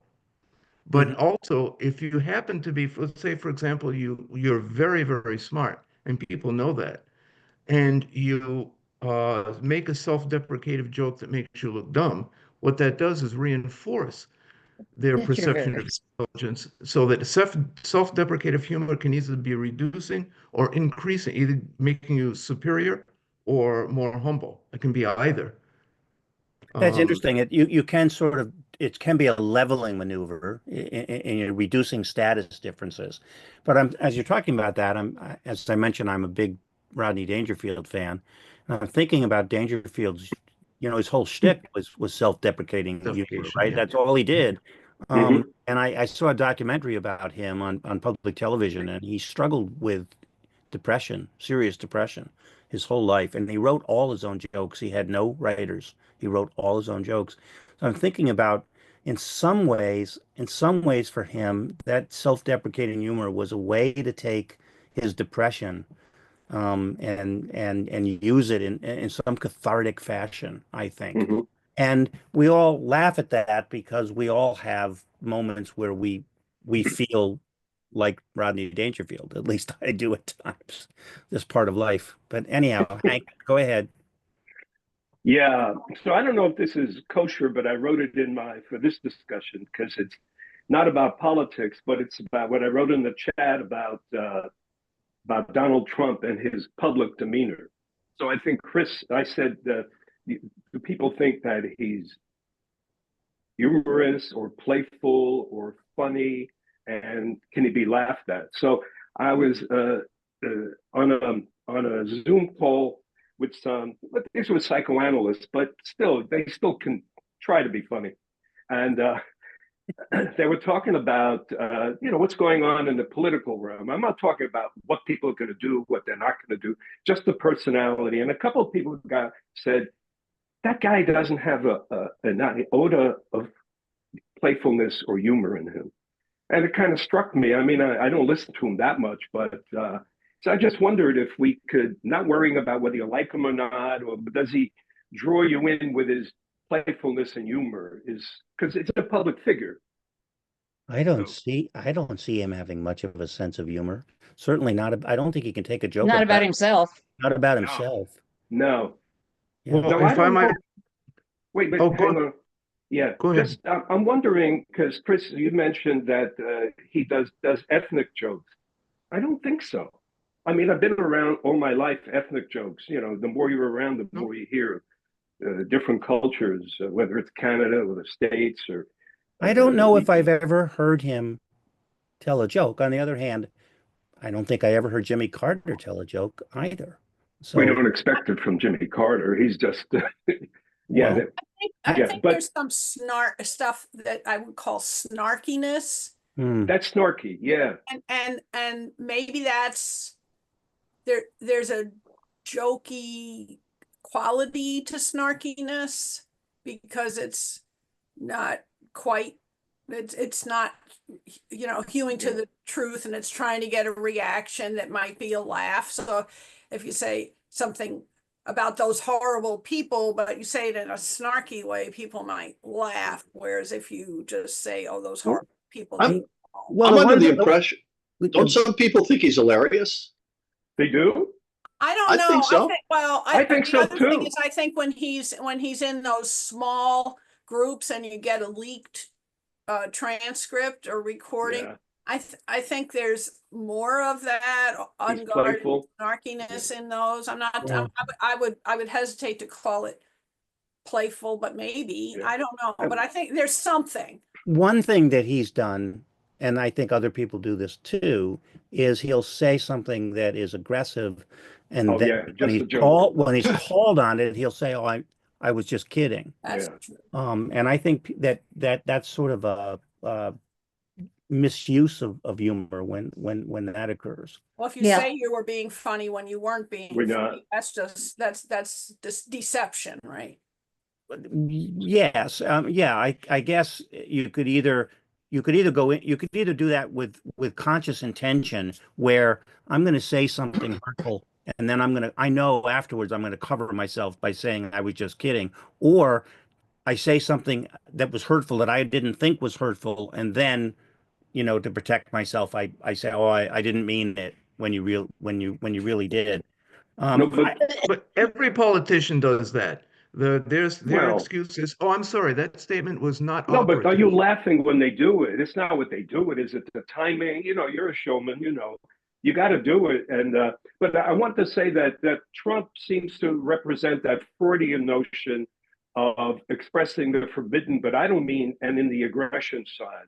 S4: But also, if you happen to be, let's say, for example, you're very, very smart, and people know that, and you make a self-deprecative joke that makes you look dumb, what that does is reinforce their
S2: That you're
S4: perception of
S2: very
S4: intelligence, so that self-deprecative humor can either be reducing or increasing, either making you superior or more humble. It can be either.
S1: That's
S4: Um,
S1: interesting. You can it can be a leveling maneuver in reducing status differences. But as you're talking about that, as I mentioned, I'm a big Rodney Dangerfield fan. And I'm thinking about Dangerfield's, his whole shtick was self-deprecating humor,
S4: Suffocation,
S1: right?
S4: yeah.
S1: That's all he did. And I saw a documentary about him on public television, and he struggled with depression, serious depression, his whole life. And he wrote all his own jokes. He had no writers. He wrote all his own jokes. So I'm thinking about, in some ways for him, that self-deprecating humor was a way to take his depression and use it in some cathartic fashion, I think. And we all laugh at that because we all have moments where we feel like Rodney Dangerfield. At least I do at times. This part of life. But anyhow, Hank, go ahead.
S3: Yeah. So I don't know if this is kosher, but I wrote it for this discussion because it's not about politics, but it's about what I wrote in the chat about Donald Trump and his public demeanor. So I think I said do people think that he's humorous or playful or funny, and can he be laughed at? So I was on a Zoom call with some, but these were psychoanalysts, but still, they still can try to be funny, and they were talking about what's going on in the political realm. I'm not talking about what people are going to do, what they're not going to do, just the personality. And a couple of people said that guy doesn't have an iota of playfulness or humor in him. And it kind of struck me. I mean, I don't listen to him that much, but so I just wondered if we could, not worrying about whether you like him or not, or does he draw you in with his playfulness and humor, is because it's a public figure.
S1: I don't see him having much of a sense of humor. Certainly not. I don't think he can take a joke
S2: Not about
S1: about
S2: himself.
S1: not about
S3: No.
S1: himself.
S3: No.
S1: Yeah.
S4: Well,
S3: No, I
S4: if I
S3: don't know.
S4: might,
S3: Wait, but
S4: oh,
S3: hang on. Yeah,
S4: go ahead.
S3: just I'm wondering because Chris, you mentioned that he does ethnic jokes. I don't think so. I mean, I've been around all my life, ethnic jokes. You know, the more you're around, the more you hear different cultures, whether it's Canada or the States or.
S1: I don't know if I've ever heard him tell a joke. On the other hand, I don't think I ever heard Jimmy Carter tell a joke either.
S3: We
S1: So,
S3: don't expect it from Jimmy Carter. He's just, yeah,
S1: well,
S6: I
S3: yeah,
S6: think
S3: but
S6: there's some stuff that I would call snarkiness,
S3: that's snarky. Yeah,
S6: and maybe that's there's a jokey quality to snarkiness because it's not quite it's not hewing to the truth, and it's trying to get a reaction that might be a laugh. So if you say something about those horrible people, but you say it in a snarky way, people might laugh. Whereas if you just say, "Oh, those horrible people,"
S5: I'm,
S1: well,
S5: I'm
S1: the
S5: under
S1: one
S5: the
S1: thing,
S5: impression, don't some people think he's hilarious?
S3: they do.
S6: I don't
S5: I
S6: know.
S5: think so.
S3: I think
S6: the
S3: so
S6: other thing
S3: too.
S6: is, I think when he's in those small groups and you get a leaked transcript or recording,
S3: Yeah,
S6: I think there's more of that
S3: he's
S6: unguarded
S3: playful.
S6: snarkiness in those. I'm not.
S1: yeah.
S6: I would hesitate to call it playful, but maybe
S3: Yeah.
S6: I don't know. But I think there's something.
S1: One thing that he's done, and I think other people do this too, is he'll say something that is aggressive, and
S3: Oh
S1: then
S3: yeah, just a joke.
S1: when he's called on it, he'll say, "Oh, I was just kidding."
S6: That's
S3: Yeah.
S6: true.
S1: And I think that's sort of a misuse of humor when that occurs.
S6: Well, if you
S2: Yeah.
S6: say you were being funny when you weren't being
S3: We're
S6: funny,
S3: not.
S6: that's deception, right?
S1: Yes, yeah, I guess you could either go in, you could either do that with conscious intention, where I'm going to say something hurtful, and then I know afterwards I'm going to cover myself by saying I was just kidding, or I say something that was hurtful that I didn't think was hurtful, and then, to protect myself, I say, oh, I didn't mean it when you really did.
S3: No, but
S4: But every politician does that. Their
S3: well,
S4: excuse is, "Oh, I'm sorry, that statement was not
S3: no, but are you
S4: operative."
S3: laughing when they do it? It's not what they do. It is it the timing. You know, you're a showman. You know, you got to do it. And but I want to say that Trump seems to represent that Freudian notion of expressing the forbidden, but I don't mean, and in the aggression side,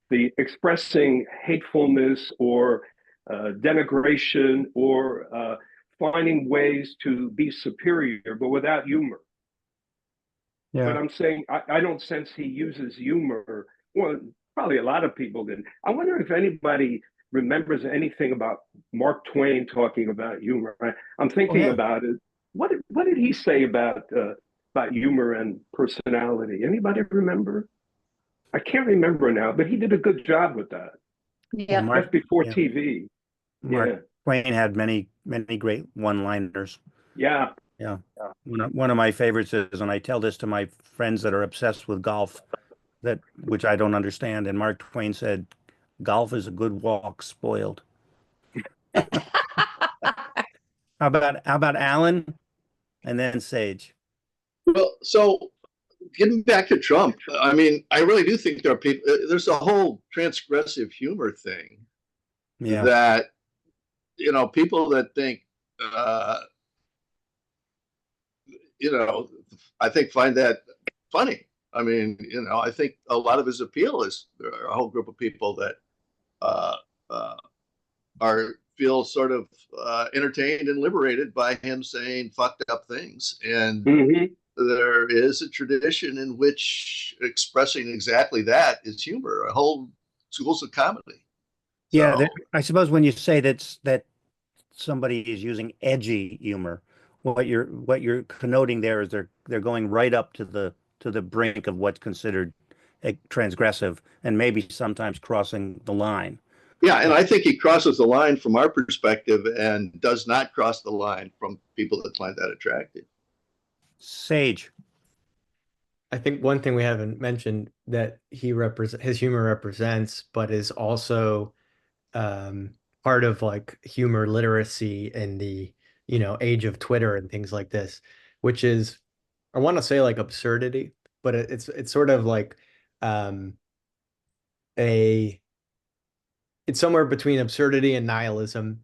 S3: the expressing hatefulness or denigration or finding ways to be superior, but without humor. But I'm saying I don't sense he uses humor. Well, probably a lot of people didn't. I wonder if anybody remembers anything about Mark Twain talking about humor. I'm
S1: Oh,
S3: thinking
S1: yeah.
S3: about it. What did he say about humor and personality? Anybody remember? I can't remember now, but he did a good job with that.
S1: Well,
S2: Yeah.
S3: That's before
S1: yeah,
S3: TV.
S1: Mark
S3: Yeah,
S1: Twain had many great one-liners.
S3: yeah.
S1: Yeah. One of my favorites is, and I tell this to my friends that are obsessed with golf, which I don't understand. And Mark Twain said, "Golf is a good walk, spoiled." How about Alan and then Sage?
S5: Well, so getting back to Trump, I mean, I really do think there are people, there's a whole transgressive humor thing
S1: Yeah.
S5: that, people that think, I think find that funny. I mean, you know, I think a lot of his appeal is there are a whole group of people that uh, uh, feel sort of entertained and liberated by him saying fucked up things. And
S3: Mhm.
S5: there is a tradition in which expressing exactly that is humor, a whole schools of comedy.
S1: Yeah,
S5: So
S1: I suppose when you say that somebody is using edgy humor, what you're connoting there is they're going right up to the brink of what's considered transgressive and maybe sometimes crossing the line.
S5: yeah, and I think he crosses the line from our perspective and does not cross the line from people that find that attractive.
S1: Sage.
S8: I think one thing we haven't mentioned that his humor represents, but is also um, part of like humor literacy in the, age of Twitter and things like this, which is, I want to say like absurdity, but it's sort of like um, a it's somewhere between absurdity and nihilism,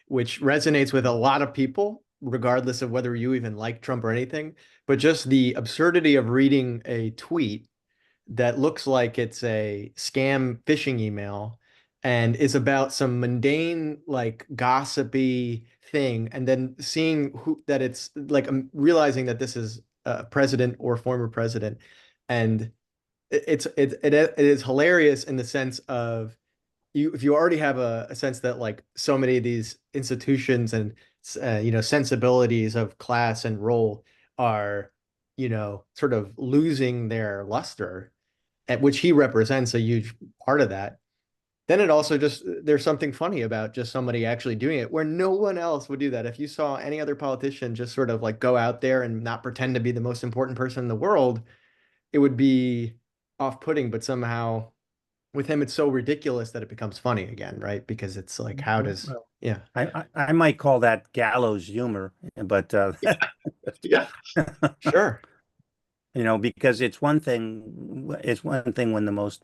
S8: which resonates with a lot of people, regardless of whether you even like Trump or anything. But just the absurdity of reading a tweet that looks like it's a scam phishing email and is about some mundane, like gossipy thing, and then seeing that it's like realizing that this is a president or former president, and it is hilarious in the sense of if you already have a sense that like so many of these institutions and sensibilities of class and role are sort of losing their luster, at which he represents a huge part of that, then it also just there's something funny about just somebody actually doing it where no one else would do that. If you saw any other politician just sort of like go out there and not pretend to be the most important person in the world, it would be off-putting. But somehow with him, it's so ridiculous that it becomes funny again, right? Because it's like, how does,
S1: Well,
S8: yeah.
S1: I might call that gallows humor, but
S5: Yeah,
S8: Sure.
S1: because it's one thing when the most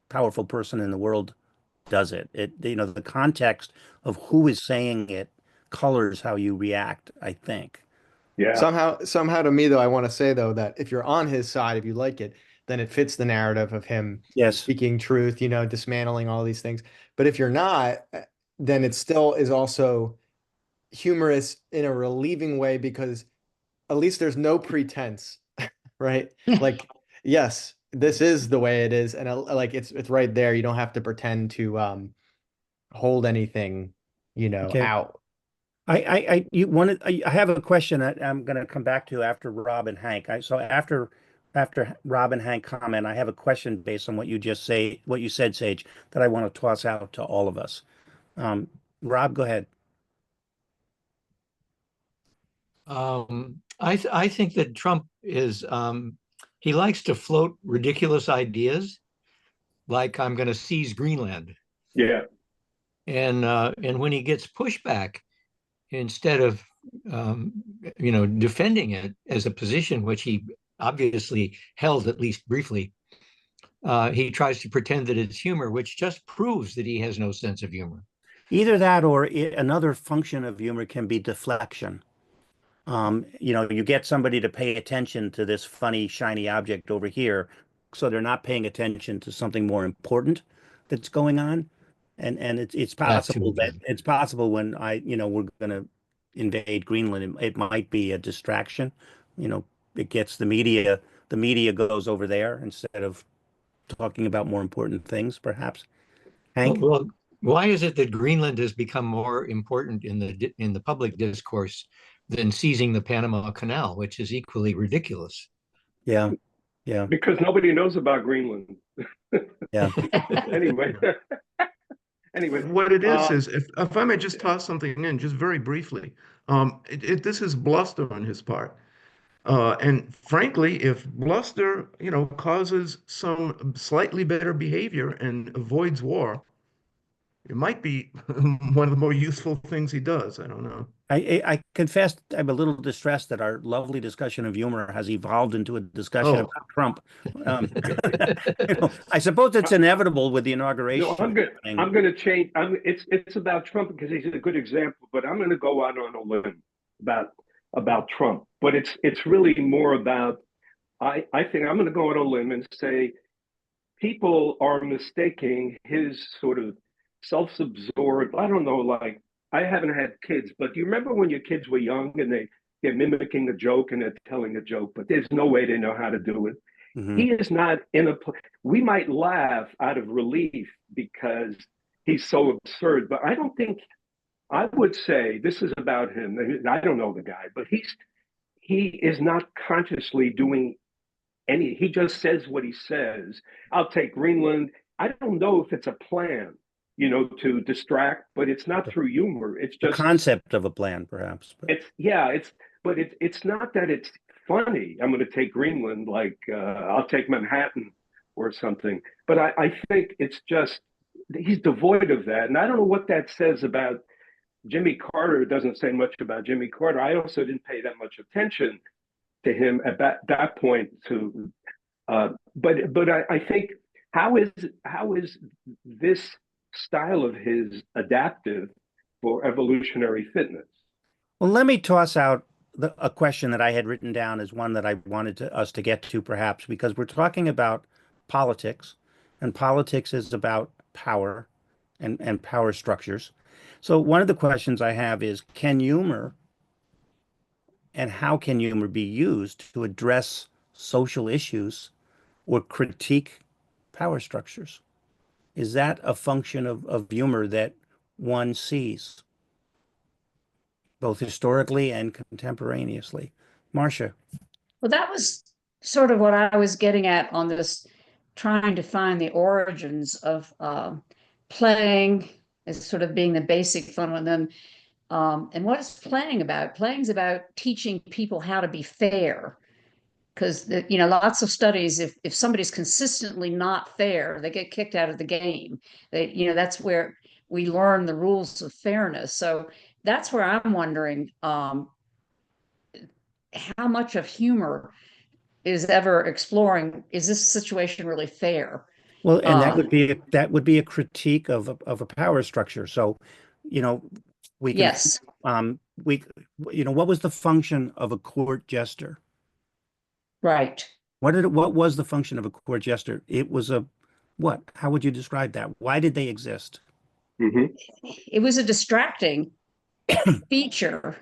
S1: powerful person in the world does it. The context of who is saying it colors how you react, I think.
S3: Yeah.
S8: Somehow to me, though, I want to say, though, that if you're on his side, if you like it, then it fits the narrative of him
S1: Yes.
S8: speaking truth, dismantling all these things. But if you're not, then it still is also humorous in a relieving way because at least there's no pretense, right? Like, yes, this is the way it is, and like it's right there. You don't have to pretend to hold anything,
S1: Okay.
S8: out.
S1: I have a question that I'm going to come back to after Rob and Hank. So after Rob and Hank comment, I have a question based on what you said, Sage, that I want to toss out to all of us. Rob, go ahead.
S7: I think that Trump is he likes to float ridiculous ideas, like I'm going to seize Greenland,
S3: Yeah.
S7: and when he gets pushback, instead of defending it as a position which he obviously held at least briefly, he tries to pretend that it's humor, which just proves that he has no sense of humor.
S1: Either that or another function of humor can be deflection. You get somebody to pay attention to this funny, shiny object over here, so they're not paying attention to something more important that's going on. And it's
S7: That too,
S1: possible that
S7: yeah.
S1: it's possible when we're going to invade Greenland, it might be a distraction. It gets the media goes over there instead of talking about more important things, perhaps. Hank?
S7: Well, why is it that Greenland has become more important in the public discourse than seizing the Panama Canal, which is equally ridiculous?
S1: Yeah, yeah,
S3: Because nobody knows about Greenland.
S1: yeah.
S3: Anyway. Anyway.
S4: What it is if I may just toss something in, just very briefly, this is bluster on his part. And frankly, if bluster, causes some slightly better behavior and avoids war, it might be one of the more useful things he does. I don't know.
S1: I confess I'm a little distressed that our lovely discussion of humor has evolved into a discussion
S4: Oh,
S1: about Trump. I suppose it's inevitable with the inauguration
S3: No, I'm good.
S1: happening.
S3: I'm going to change. It's about Trump because he's a good example, but I'm going to go out on a limb about about Trump, but it's really more about. I think I'm going to go on a limb and say people are mistaking his sort of self-absorbed. I don't know, like I haven't had kids, but do you remember when your kids were young and they're mimicking a joke and they're telling a joke, but there's no way they know how to do it.
S1: Mhm.
S3: He is not in a. We might laugh out of relief because he's so absurd, but I don't think. I would say this is about him. I don't know the guy, but he is not consciously doing any. He just says what he says. I'll take Greenland. I don't know if it's a plan, to distract, but it's not through humor. It's
S1: The
S3: just
S1: concept of a plan, perhaps. But
S3: it's not that it's funny. I'm going to take Greenland, like I'll take Manhattan or something. But I think it's just he's devoid of that, and I don't know what that says about Jimmy Carter. It doesn't say much about Jimmy Carter. I also didn't pay that much attention to him at that point. But I think how is this style of his adaptive for evolutionary fitness?
S1: well, let me toss out a question that I had written down as one that I wanted us to get to, perhaps, because we're talking about politics, and politics is about power and power structures. So one of the questions I have is, can humor and how can humor be used to address social issues or critique power structures? Is that a function of humor that one sees, both historically and contemporaneously? Marcia.
S2: Well, that was sort of what I was getting at on this, trying to find the origins of playing as sort of being the basic fun one. Then, and what is playing about? Playing's about teaching people how to be fair. Because lots of studies, if somebody's consistently not fair, they get kicked out of the game. That's where we learn the rules of fairness. So that's where I'm wondering how much of humor is ever exploring, is this situation really fair?
S1: Well, and that
S2: Um,
S1: would be a critique of a power structure. So, you know, we can
S2: yes,
S1: we what was the function of a court jester?
S2: right.
S1: What was the function of a court jester? It was a what? How would you describe that? Why did they exist?
S3: Mm-hmm.
S2: It was a distracting feature.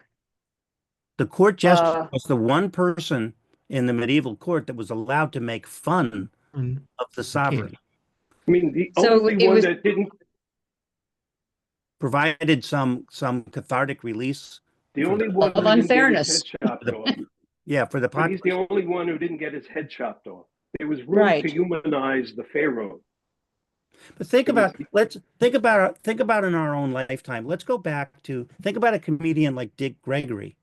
S1: The court jester
S2: Uh,
S1: was the one person in the medieval court that was allowed to make fun
S4: And
S1: of the
S4: the king.
S1: sovereign,
S3: I mean, the
S2: So
S3: only
S2: it
S3: one
S2: was-
S3: that didn't,
S1: provided some cathartic release
S3: the
S1: for
S3: only
S1: the,
S3: one
S2: of
S3: who didn't get his
S2: unfairness.
S3: head chopped off.
S1: yeah, for the
S3: But he's the
S1: populace.
S3: only one who didn't get his head chopped off. There was room
S2: Right.
S3: to humanize the pharaoh.
S1: But think
S3: It was-
S1: about think about in our own lifetime. Let's go back to think about a comedian like Dick Gregory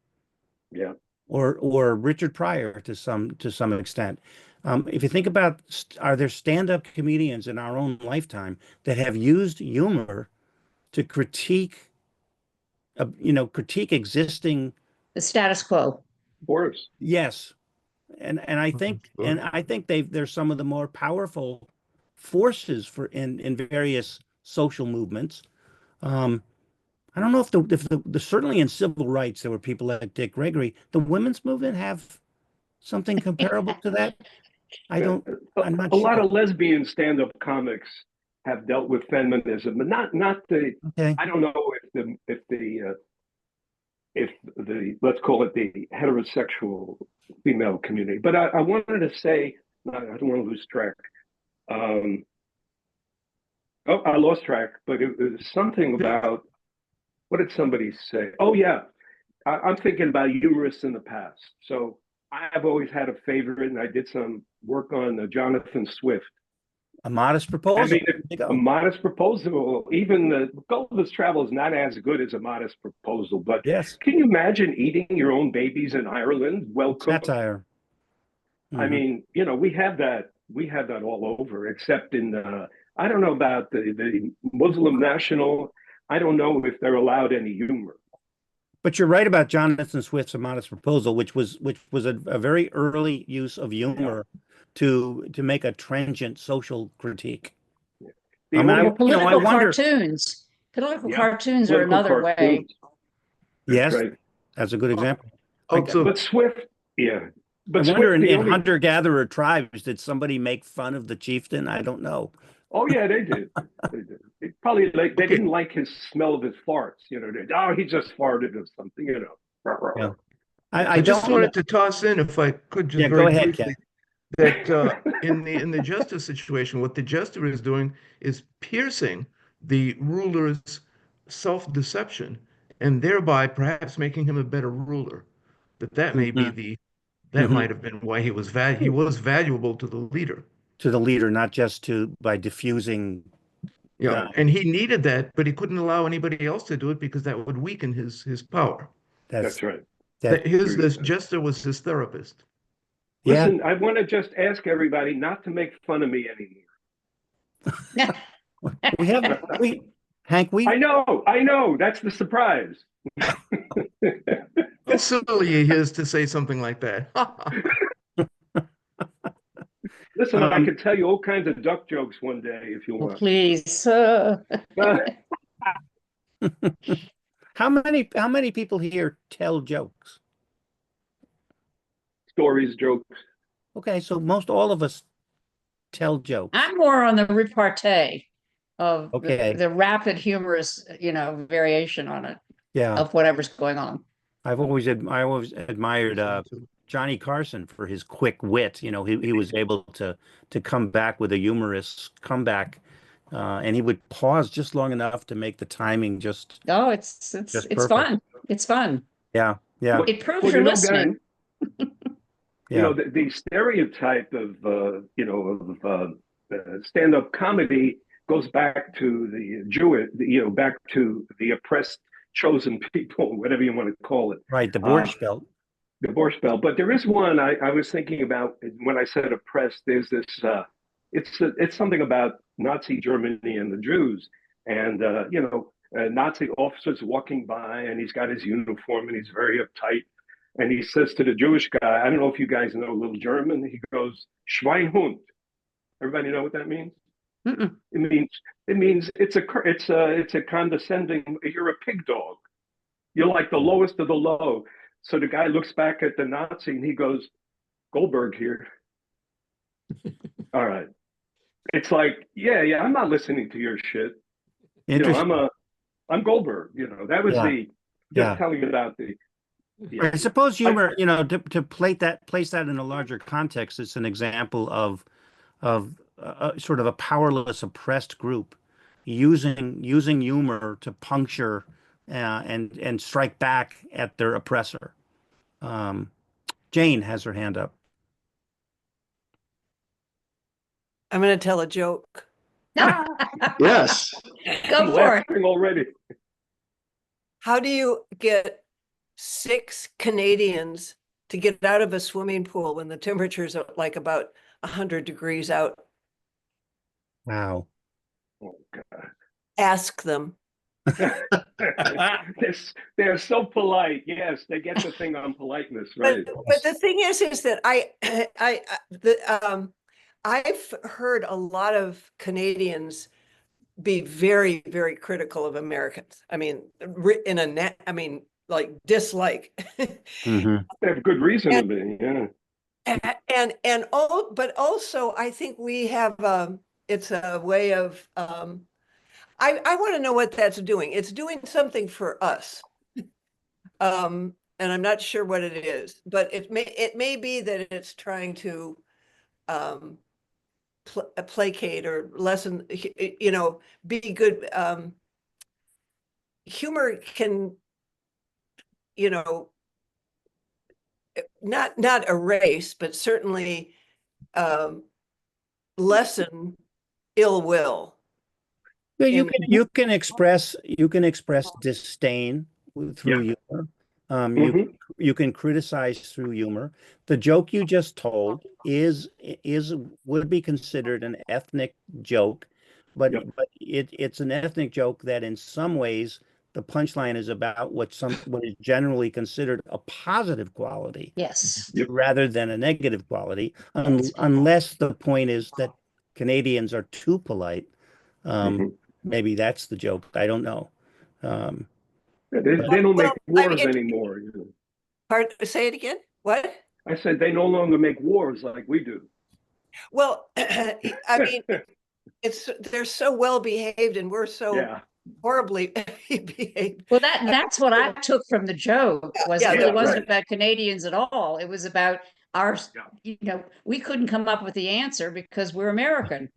S3: Yeah.
S1: or Richard Pryor to some extent. If you think about, are there stand-up comedians in our own lifetime that have used humor to critique existing?
S2: The status quo.
S3: Of course.
S1: Yes, and I think
S4: Sure.
S1: and I think they're some of the more powerful forces in various social movements. Um, I don't know if the certainly in civil rights there were people like Dick Gregory. The women's movement have something comparable to that. I'm not
S3: A lot
S1: sure.
S3: of lesbian stand-up comics have dealt with feminism, but not the.
S1: Okay.
S3: I don't know if the let's call it the heterosexual female community. But I wanted to say, I don't want to lose track. I lost track, but it was something about, what did somebody say? Oh yeah, I'm thinking about humorists in the past. So I've always had a favorite, and I did some work on Jonathan Swift.
S1: A modest
S3: I
S1: proposal.
S3: mean,
S1: There you
S3: a
S1: go.
S3: modest proposal, even the Gulliver's Travel is not as good as a modest proposal. But
S1: Yes.
S3: can you imagine eating your own babies in Ireland, well cooked?
S1: Satire.
S3: I
S1: Mhm.
S3: mean, we have that. We have that all over, except in I don't know about the Muslim National. I don't know if they're allowed any humor.
S1: But you're right about Jonathan Swift's A Modest Proposal, which was a very early use of humor to make a transient social critique.
S3: The
S1: I mean,
S3: only
S2: Or political
S1: I wonder.
S2: cartoons. Political
S3: Yeah,
S2: cartoons are
S3: political
S2: another way.
S3: cartoons. That's
S1: Yes,
S3: right.
S1: that's a good example.
S4: Oh, so
S3: But Swift, yeah.
S1: I
S3: But
S1: wonder
S3: Swift,
S1: in,
S3: the
S1: in
S3: only,
S1: hunter-gatherer tribes, did somebody make fun of the chieftain? I don't know.
S3: oh yeah, they did. They did. They probably like they
S4: okay.
S3: didn't like his smell of his farts. Oh, he just farted or something.
S1: Yeah. I
S4: I just
S1: don't know.
S4: wanted to toss in, if I could, just
S1: Yeah, go
S4: very
S1: ahead, Ken.
S4: briefly, that in the justice situation, what the jester is doing is piercing the ruler's self-deception, and thereby perhaps making him a better ruler. That may be
S1: Mhm.
S4: the that
S1: Mhm.
S4: might have been why he was valuable to the leader.
S1: To the leader, not just by diffusing.
S4: Yeah, and he needed that, but he couldn't allow anybody else to do it because that would weaken his power.
S1: That's
S3: That's right.
S1: that.
S4: This jester was his therapist.
S1: Yeah,
S3: Listen, I want to just ask everybody not to make fun of me anymore.
S1: we have Hank.
S3: I know. That's the surprise.
S4: How silly he is to say something like that.
S3: Listen, I could tell you all kinds of duck jokes one day if you want.
S2: Please.
S1: How many people here tell jokes?
S3: Stories, jokes.
S1: Okay, so most all of us tell jokes.
S2: I'm more on the repartee of
S1: Okay.
S2: the rapid humorous, variation on it
S1: Yeah,
S2: of whatever's going on.
S1: I always admired Johnny Carson for his quick wit. He was able to come back with a humorous comeback, and he would pause just long enough to make the timing just
S2: Oh, it's
S1: perfect.
S2: fun. It's fun.
S1: Yeah, yeah,
S2: It proves
S3: Well,
S2: you're
S3: guys,
S2: listening.
S1: yeah.
S3: the stereotype of stand-up comedy goes back to the Jewish, back to the oppressed chosen people, whatever you want to call it.
S1: Right, the Borscht Belt.
S3: The Borscht Belt. But there is one I was thinking about when I said oppressed. There's this. It's something about Nazi Germany and the Jews, and Nazi officers walking by, and he's got his uniform, and he's very uptight, and he says to the Jewish guy, I don't know if you guys know a little German. He goes, Schweinhund. Everybody know what that means?
S2: Mm-mm.
S3: It means it's a condescending. You're a pig dog. You're like the lowest of the low. So the guy looks back at the Nazi and he goes, Goldberg here. All right. It's like, yeah, I'm not listening to your shit.
S1: Interesting.
S3: I'm Goldberg. That was
S1: Yeah.
S3: telling you about the.
S1: I suppose humor, to place that in a larger context, it's an example of sort of a powerless, oppressed group using humor to puncture and strike back at their oppressor. Jane has her hand up.
S9: I'm going to tell a joke.
S5: Yes.
S2: Go for it.
S3: Already.
S9: How do you get 6 Canadians to get out of a swimming pool when the temperatures are like about 100 degrees out?
S1: Wow.
S3: Oh, God.
S9: Ask them.
S3: They're so polite. Yes, they get the thing on politeness, right?
S9: But the thing is that I've heard a lot of Canadians be very, very critical of Americans. I mean, like dislike.
S1: Mm-hmm.
S3: They have good reason to be, yeah.
S9: But also I think we have it's a way of I want to know what that's doing. It's doing something for us. And I'm not sure what it is, but it may be that it's trying to placate or lessen, be good. Humor can, not erase, but certainly lessen ill will.
S1: Yeah, you can express disdain through humor. You can criticize through humor. The joke you just told would be considered an ethnic joke, but it's an ethnic joke that in some ways the punchline is about what is generally considered a positive quality.
S2: Yes.
S1: Rather than a negative quality,
S2: Yes.
S1: unless the point is that Canadians are too polite. Maybe that's the joke. I don't know.
S3: They don't make wars anymore.
S9: Say it again? What?
S3: I said they no longer make wars like we do.
S9: Well, I mean, they're so well behaved and we're so
S3: Yeah.
S9: horribly behaved.
S2: Well, that's what I took from the joke, was
S9: Yeah,
S2: that
S3: yeah,
S2: it wasn't
S3: right.
S2: about Canadians at all. It was about our,
S3: Yeah.
S2: we couldn't come up with the answer because we're American.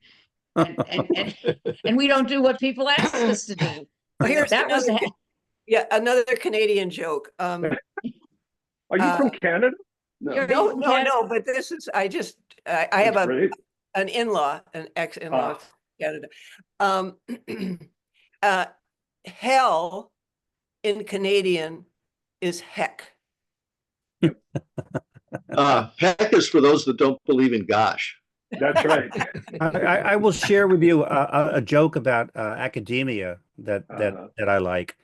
S2: And we don't do what people ask us to do.
S9: Well, here's
S2: That was
S9: another Canadian joke.
S3: Are you from Canada? No.
S2: You're-
S9: No,
S2: from
S9: no,
S2: Canada?
S9: no, but this is, I have
S3: That's great.
S9: an in-law, an ex-in-law from Canada. Hell in Canadian is heck.
S5: Heck is for those that don't believe in gosh.
S3: That's right.
S1: I will share with you a joke about academia that I like.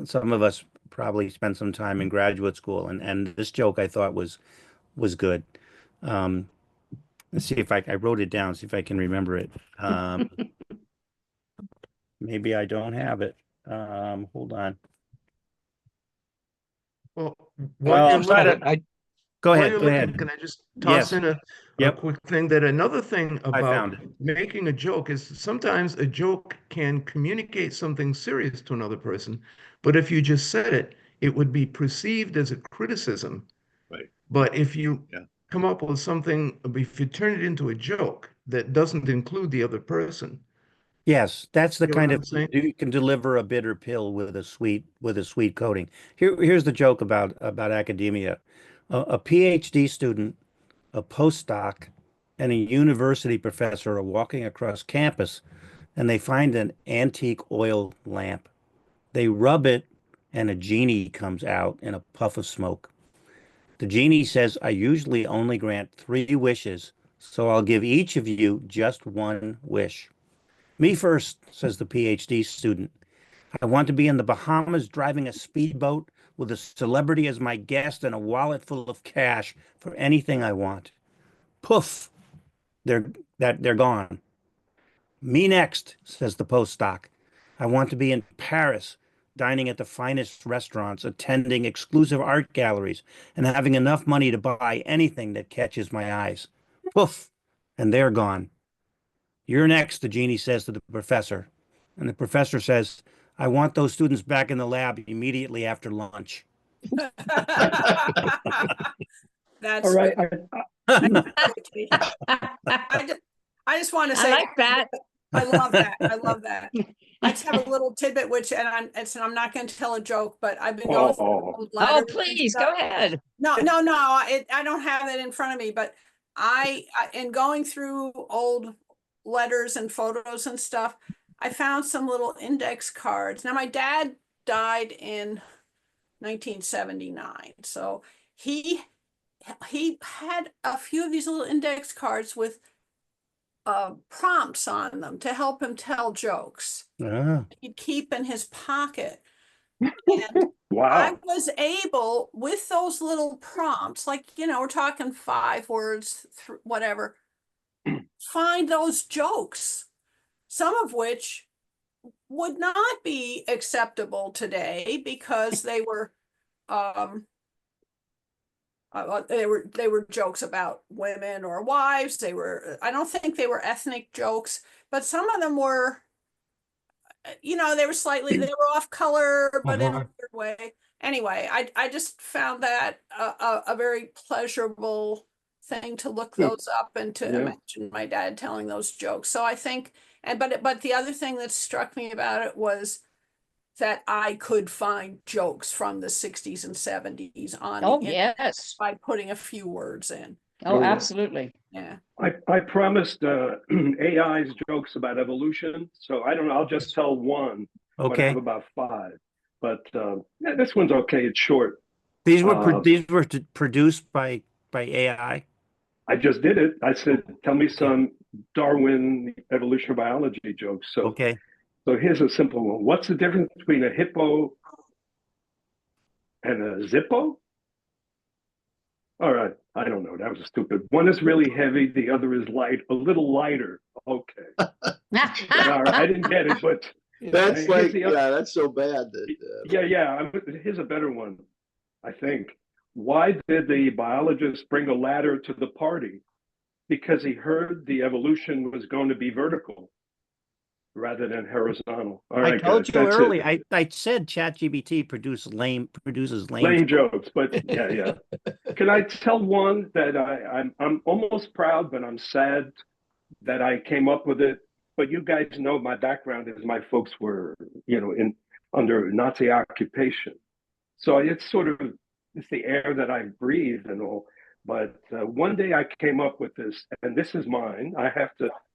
S1: Some of us probably spent some time in graduate school, and this joke I thought was good. Let's see if I wrote it down, see if I can remember it. Maybe I don't have it. Hold on.
S4: Well,
S1: Well,
S4: while
S1: I'm
S4: you're
S1: sorry,
S4: looking,
S1: Go
S4: while
S1: ahead.
S4: you're
S1: Go
S4: looking,
S1: ahead.
S4: can I just toss
S1: Yes.
S4: in a
S1: Yep.
S4: quick thing that another thing
S1: I
S4: about
S1: found it.
S4: making a joke is sometimes a joke can communicate something serious to another person, but if you just said it, it would be perceived as a criticism.
S5: Right.
S4: But if you
S5: Yeah.
S4: come up with something, if you turn it into a joke that doesn't include the other person,
S1: Yes, that's the
S4: you know what
S1: kind
S4: I'm
S1: of
S4: saying?
S1: you can deliver a bitter pill with a sweet coating. Here's the joke about academia. A PhD student, a postdoc, and a university professor are walking across campus, and they find an antique oil lamp. They rub it, and a genie comes out in a puff of smoke. The genie says, "I usually only grant 3 wishes, so I'll give each of you just one wish." "Me first," says the PhD student. "I want to be in the Bahamas driving a speedboat with a celebrity as my guest and a wallet full of cash for anything I want." Poof, they're gone. "Me next," says the postdoc. "I want to be in Paris, dining at the finest restaurants, attending exclusive art galleries, and having enough money to buy anything that catches my eyes." Poof, and they're gone. "You're next," the genie says to the professor. And the professor says, "I want those students back in the lab immediately after lunch."
S6: That's
S3: All right.
S6: good. I just want to
S2: I
S6: say,
S2: like that.
S6: I love that. I love that. I just have a little tidbit, which, and I'm not going to tell a joke, but I've been going through old
S2: Oh,
S6: letters and
S2: please
S6: stuff.
S2: go ahead.
S6: No, I don't have it in front of me, but in going through old letters and photos and stuff, I found some little index cards. Now, my dad died in 1979, so he had a few of these little index cards with prompts on them to help him tell jokes.
S1: Ah.
S6: He'd keep in his pocket. And
S3: Wow.
S6: I was able, with those little prompts, like, we're talking 5 words, whatever, find those jokes, some of which would not be acceptable today because they were jokes about women or wives. I don't think they were ethnic jokes, but some of them were, they were off color, but in a weird way. Anyway, I just found that a very pleasurable thing to look those up and to imagine my dad telling those jokes. So I think, but the other thing that struck me about it was that I could find jokes from the 60s and 70s on
S2: Oh,
S6: the internet
S2: yes.
S6: by putting a few words in.
S2: Oh, absolutely.
S6: Yeah.
S3: I promised AI's jokes about evolution, so I don't know. I'll just tell one. But I
S1: Okay.
S3: have about 5. But this one's okay. It's short.
S1: These were produced by AI.
S3: I just did it. I said, tell me some Darwin evolutionary biology jokes. So,
S1: Okay.
S3: so here's a simple one. What's the difference between a hippo and a zippo? All right. I don't know. That was stupid. One is really heavy. The other is light, a little lighter. Okay. All right. I didn't get it, but
S5: That's
S3: here's
S5: that's so bad that
S3: yeah. Here's a better one, I think. why did the biologist bring a ladder to the party? Because he heard the evolution was going to be vertical rather than horizontal. All
S1: I
S3: right,
S1: told
S3: guys,
S1: you
S3: that's
S1: early.
S3: it.
S1: I said ChatGPT produces
S3: Lame jokes, but yeah. Can I tell one that I'm almost proud, but I'm sad that I came up with it. But you guys know my background is my folks were, in under Nazi occupation. So it's the air that I breathe and all. But one day I came up with this, and this is mine.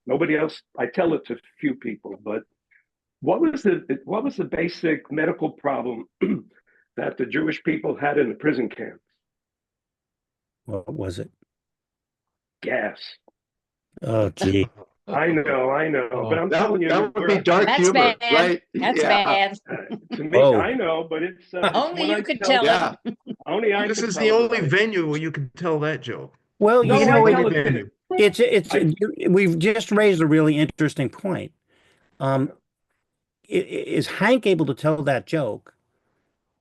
S3: Nobody else, I tell it to few people, but what was the basic medical problem that the Jewish people had in the prison camps?
S1: What was it?
S3: Gas.
S1: Oh, gee.
S3: I know, but I'm telling you,
S5: that would be dark
S2: That's
S5: humor,
S2: bad.
S5: right?
S2: That's
S5: Yeah.
S2: bad.
S3: To me,
S1: Oh.
S3: I know, but it's
S2: Only
S3: when
S2: you
S3: I
S2: could
S3: tell
S2: tell
S3: it.
S2: it.
S3: Only I
S4: This
S3: can
S4: is
S3: tell
S4: the
S3: it,
S4: only
S3: right?
S4: venue where you can tell that joke.
S1: Well,
S3: No,
S1: you
S3: I
S1: know,
S3: tell
S4: Only
S3: it.
S4: venue.
S3: I-
S1: we've just raised a really interesting point. Um, is Hank able to tell that joke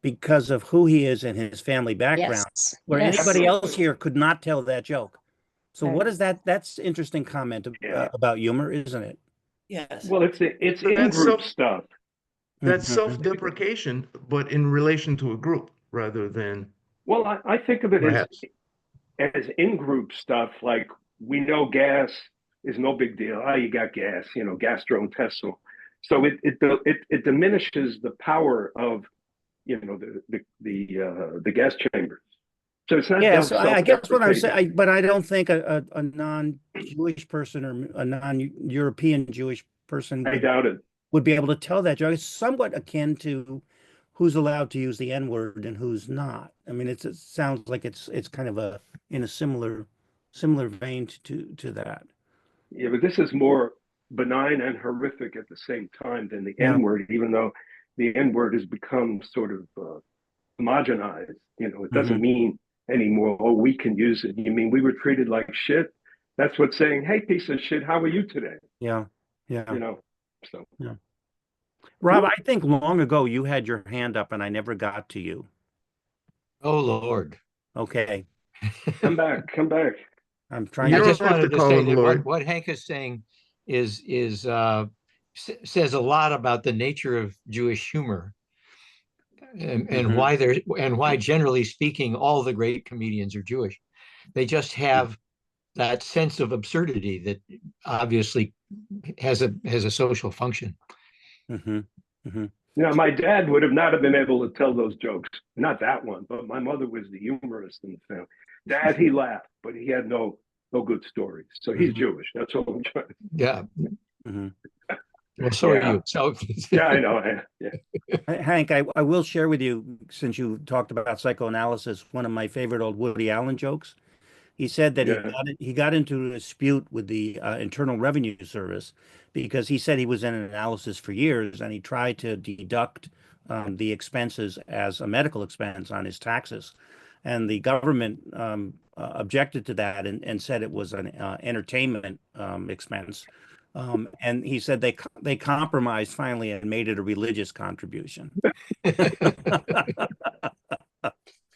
S1: because of who he is and his family background,
S2: Yes.
S1: where
S2: Yes.
S1: anybody else here could not tell that joke? So
S2: Right.
S1: what is that? That's interesting comment
S3: Yeah.
S1: about humor, isn't it?
S9: Yes.
S3: Well, it's in
S4: That's
S3: group
S4: self
S3: stuff.
S4: that's
S1: Mhm.
S4: self-deprecation, but in relation to a group rather than
S3: Well, I think of it
S4: perhaps.
S3: as in group stuff. Like we know gas is no big deal. Oh, you got gas, gastrointestinal. So it diminishes the power of the gas chambers. So it's not
S1: Yeah, so I guess what I'm
S3: self-deprecating.
S1: saying, but I don't think a non-Jewish person or a non-European Jewish person
S3: I doubt it.
S1: would be able to tell that joke. It's somewhat akin to who's allowed to use the N-word and who's not. I mean, it sounds like it's kind of in a similar vein to that.
S3: Yeah, but this is more benign and horrific at the same time than the
S1: Yeah.
S3: N-word, even though the N-word has become sort of homogenized. It doesn't mean anymore, oh, we can use it. You mean we were treated like shit? That's what saying, hey, piece of shit, how are you today?
S1: Yeah.
S3: So.
S1: Yeah. Rob, I think long ago you had your hand up and I never got to you.
S7: Oh, Lord.
S1: Okay.
S3: Come back.
S1: I'm trying
S4: You
S7: I
S1: to.
S4: don't
S7: just
S4: have to
S7: wanted to
S4: call
S7: say
S4: him
S7: that
S4: Lord.
S7: what Hank is saying says a lot about the nature of Jewish humor and why generally speaking all the great comedians are Jewish. They just have that sense of absurdity that obviously has a social function.
S3: My dad would have not have been able to tell those jokes. Not that one, but my mother was the humorist in the family. Dad, he laughed, but he had no good stories. So he's Jewish. That's all I'm trying to say.
S7: Yeah.
S1: Mhm.
S7: Well, so are you. So
S3: Yeah, I know. Yeah.
S1: Hank, I will share with you, since you talked about psychoanalysis, one of my favorite old Woody Allen jokes. He said that
S3: Yeah.
S1: he got into a dispute with the Internal Revenue Service because he said he was in analysis for years and he tried to deduct the expenses as a medical expense on his taxes. And the government objected to that and said it was an entertainment expense. And he said they compromised finally and made it a religious contribution.
S3: I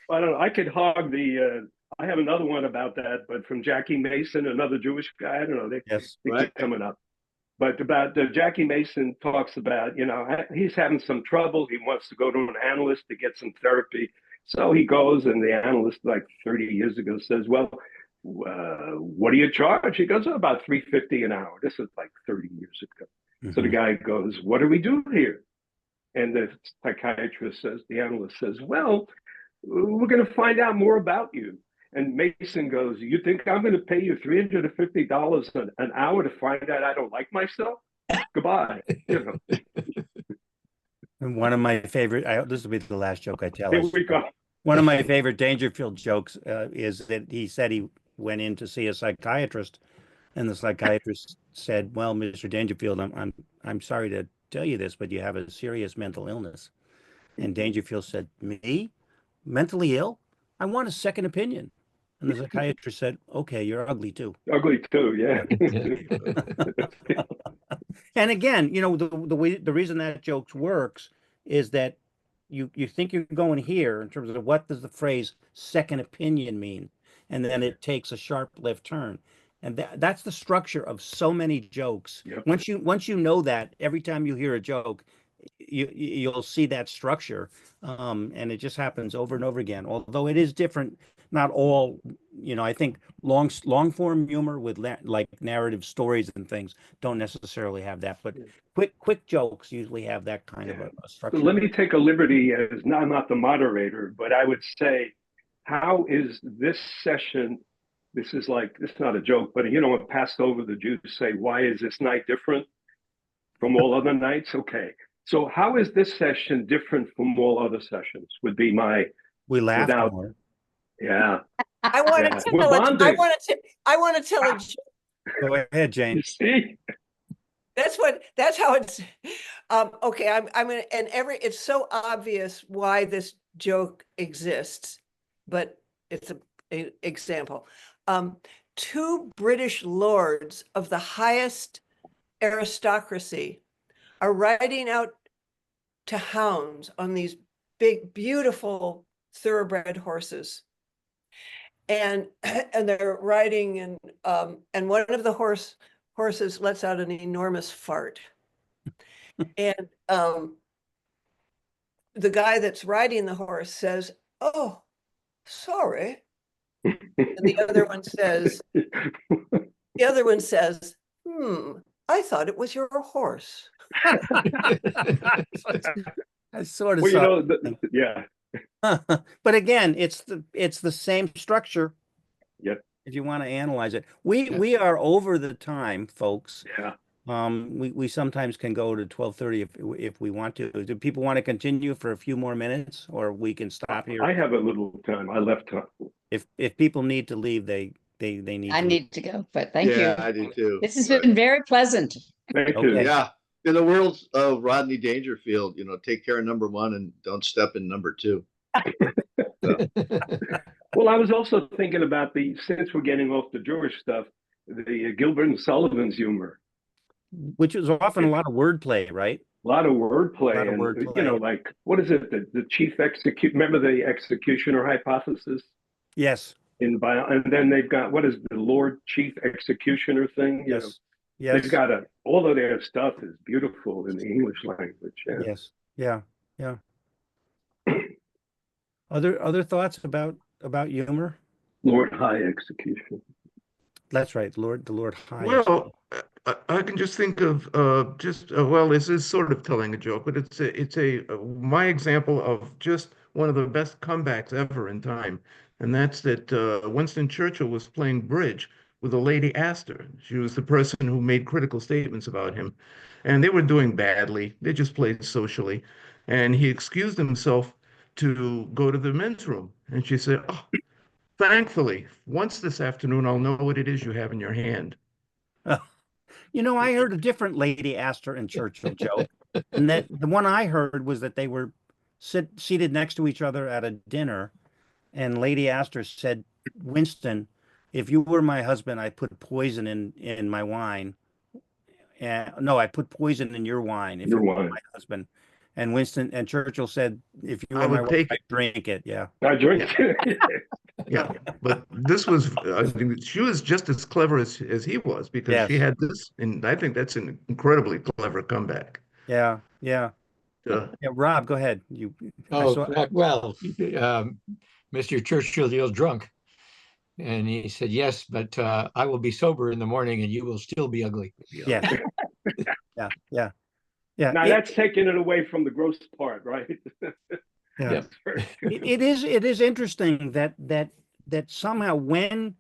S3: don't know. I could hog the. I have another one about that, but from Jackie Mason, another Jewish guy. I don't know. They
S1: Yes.
S3: keep coming up. But about Jackie Mason talks about, he's having some trouble. He wants to go to an analyst to get some therapy. So he goes, and the analyst, like 30 years ago, says, "Well, what do you charge?" He goes, "Oh, about $3.50 an hour." This is like 30 years ago. So the guy goes, "What do we do here?" And the psychiatrist says, the analyst says, "Well, we're going to find out more about you." And Mason goes, "You think I'm going to pay you $350 an hour to find out I don't like myself? Goodbye."
S1: And one of my favorite, this will be the last joke I tell.
S3: Here we go.
S1: One of my favorite Dangerfield jokes is that he said he went in to see a psychiatrist, and the psychiatrist said, "Well, Mr. Dangerfield, I'm sorry to tell you this, but you have a serious mental illness." And Dangerfield said, "Me? Mentally ill? I want a second opinion." And the psychiatrist said, "Okay, you're ugly too."
S3: Ugly too, yeah.
S1: And again, the reason that joke works is that you think you're going here in terms of what does the phrase second opinion mean, and then it takes a sharp left turn. And that's the structure of so many jokes.
S3: Yep.
S1: Once you know that, every time you hear a joke, you'll see that structure, and it just happens over and over again. Although it is different, not all. I think long form humor with like narrative stories and things don't necessarily have that, but quick jokes usually have that kind of a
S3: So
S1: structure.
S3: let me take a liberty as not the moderator, but I would say, how is this session? This is not a joke, but when passed over, the Jews say, "Why is this night different from all other nights?" Okay, so how is this session different from all other sessions? Would be my
S1: We laughed
S3: without,
S1: more.
S3: yeah.
S9: I want
S3: Yeah.
S9: to
S3: We're
S9: tell it.
S3: bonding.
S9: I want to tell it.
S1: Go ahead,
S3: You
S1: Jane.
S3: see?
S9: That's how it's. Okay, I'm gonna, and it's so obvious why this joke exists, but it's a example. Two British lords of the highest aristocracy are riding out to hounds on these big, beautiful thoroughbred horses. And they're riding, and one of the horses lets out an enormous fart. And the guy that's riding the horse says, "Oh, sorry." And the other one says, "I thought it was your horse."
S1: I sort of
S3: Well,
S1: saw
S3: yeah.
S1: but again, it's the same structure.
S3: Yep.
S1: If you want to analyze it, we are over the time, folks.
S3: Yeah.
S1: We sometimes can go to 12:30 if we want to. Do people want to continue for a few more minutes, or we can stop here?
S3: I have a little time. I left time.
S1: If people need to leave, they need
S2: I
S1: to leave.
S2: need to go, but thank you.
S5: Yeah, I do too.
S2: This has
S5: But
S2: been very pleasant.
S3: Thank you.
S1: Okay.
S5: yeah, in the world of Rodney Dangerfield, take care of number one and don't step in number two.
S3: Well, I was also thinking about since we're getting off the Jewish stuff, the Gilbert and Sullivan's humor.
S1: Which is often a lot of wordplay, right?
S3: A lot of wordplay,
S1: A lot of
S3: and
S1: wordplay.
S3: like what is it? The chief execute. Remember the executioner hypothesis
S1: Yes.
S3: and then they've got what is the Lord Chief Executioner thing?
S1: Yes.
S3: They've
S1: Yes.
S3: got all of their stuff is beautiful in the English language. Yeah.
S1: Yes. Yeah. Yeah. Other thoughts about humor?
S3: Lord High Execution.
S1: That's right, the Lord High.
S4: Well, I can just think of well, this is sort of telling a joke, but it's my example of just one of the best comebacks ever in time, and that's that Winston Churchill was playing bridge with a lady Astor. She was the person who made critical statements about him, and they were doing badly. They just played socially, and he excused himself to go to the men's room, and she said, "Oh, thankfully, once this afternoon, I'll know what it is you have in your hand."
S1: I heard a different Lady Astor and Churchill joke, and that the one I heard was that they were seated next to each other at a dinner, and Lady Astor said, "Winston, if you were my husband, I'd put poison in my wine. No, I'd put poison in your wine if you were my husband." And Churchill said, "If you
S4: I
S1: were my
S4: would
S1: wife,
S4: take
S1: I'd
S4: it.
S1: drink it." Yeah.
S3: I drink.
S4: Yeah, but this was, I think she was just as clever as he was because she
S1: Yes.
S4: had this, and I think that's an incredibly clever comeback.
S1: Yeah. Yeah.
S4: Uh,
S1: Yeah. Rob, go ahead.
S7: Well, Mr. Churchill yelled drunk. And he said, yes, but I will be sober in the morning and you will still be ugly.
S1: Yes. Yeah. Yeah. Yeah.
S3: Now that's taking it away from the gross part, right?
S1: Yeah. It is interesting that somehow when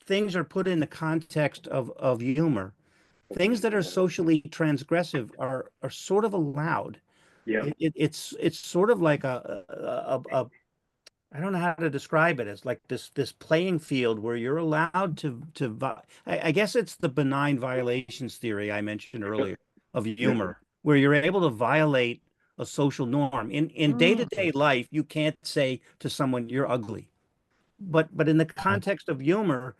S1: things are put in the context of humor, things that are socially transgressive are sort of allowed.
S3: Yeah.
S1: It's sort of like a I don't know how to describe it. It's like this playing field where you're allowed to I guess it's the benign violations theory I mentioned earlier of humor, where you're able to violate a social norm. In day-to-day life, you can't say to someone you're ugly. But in the context of humor,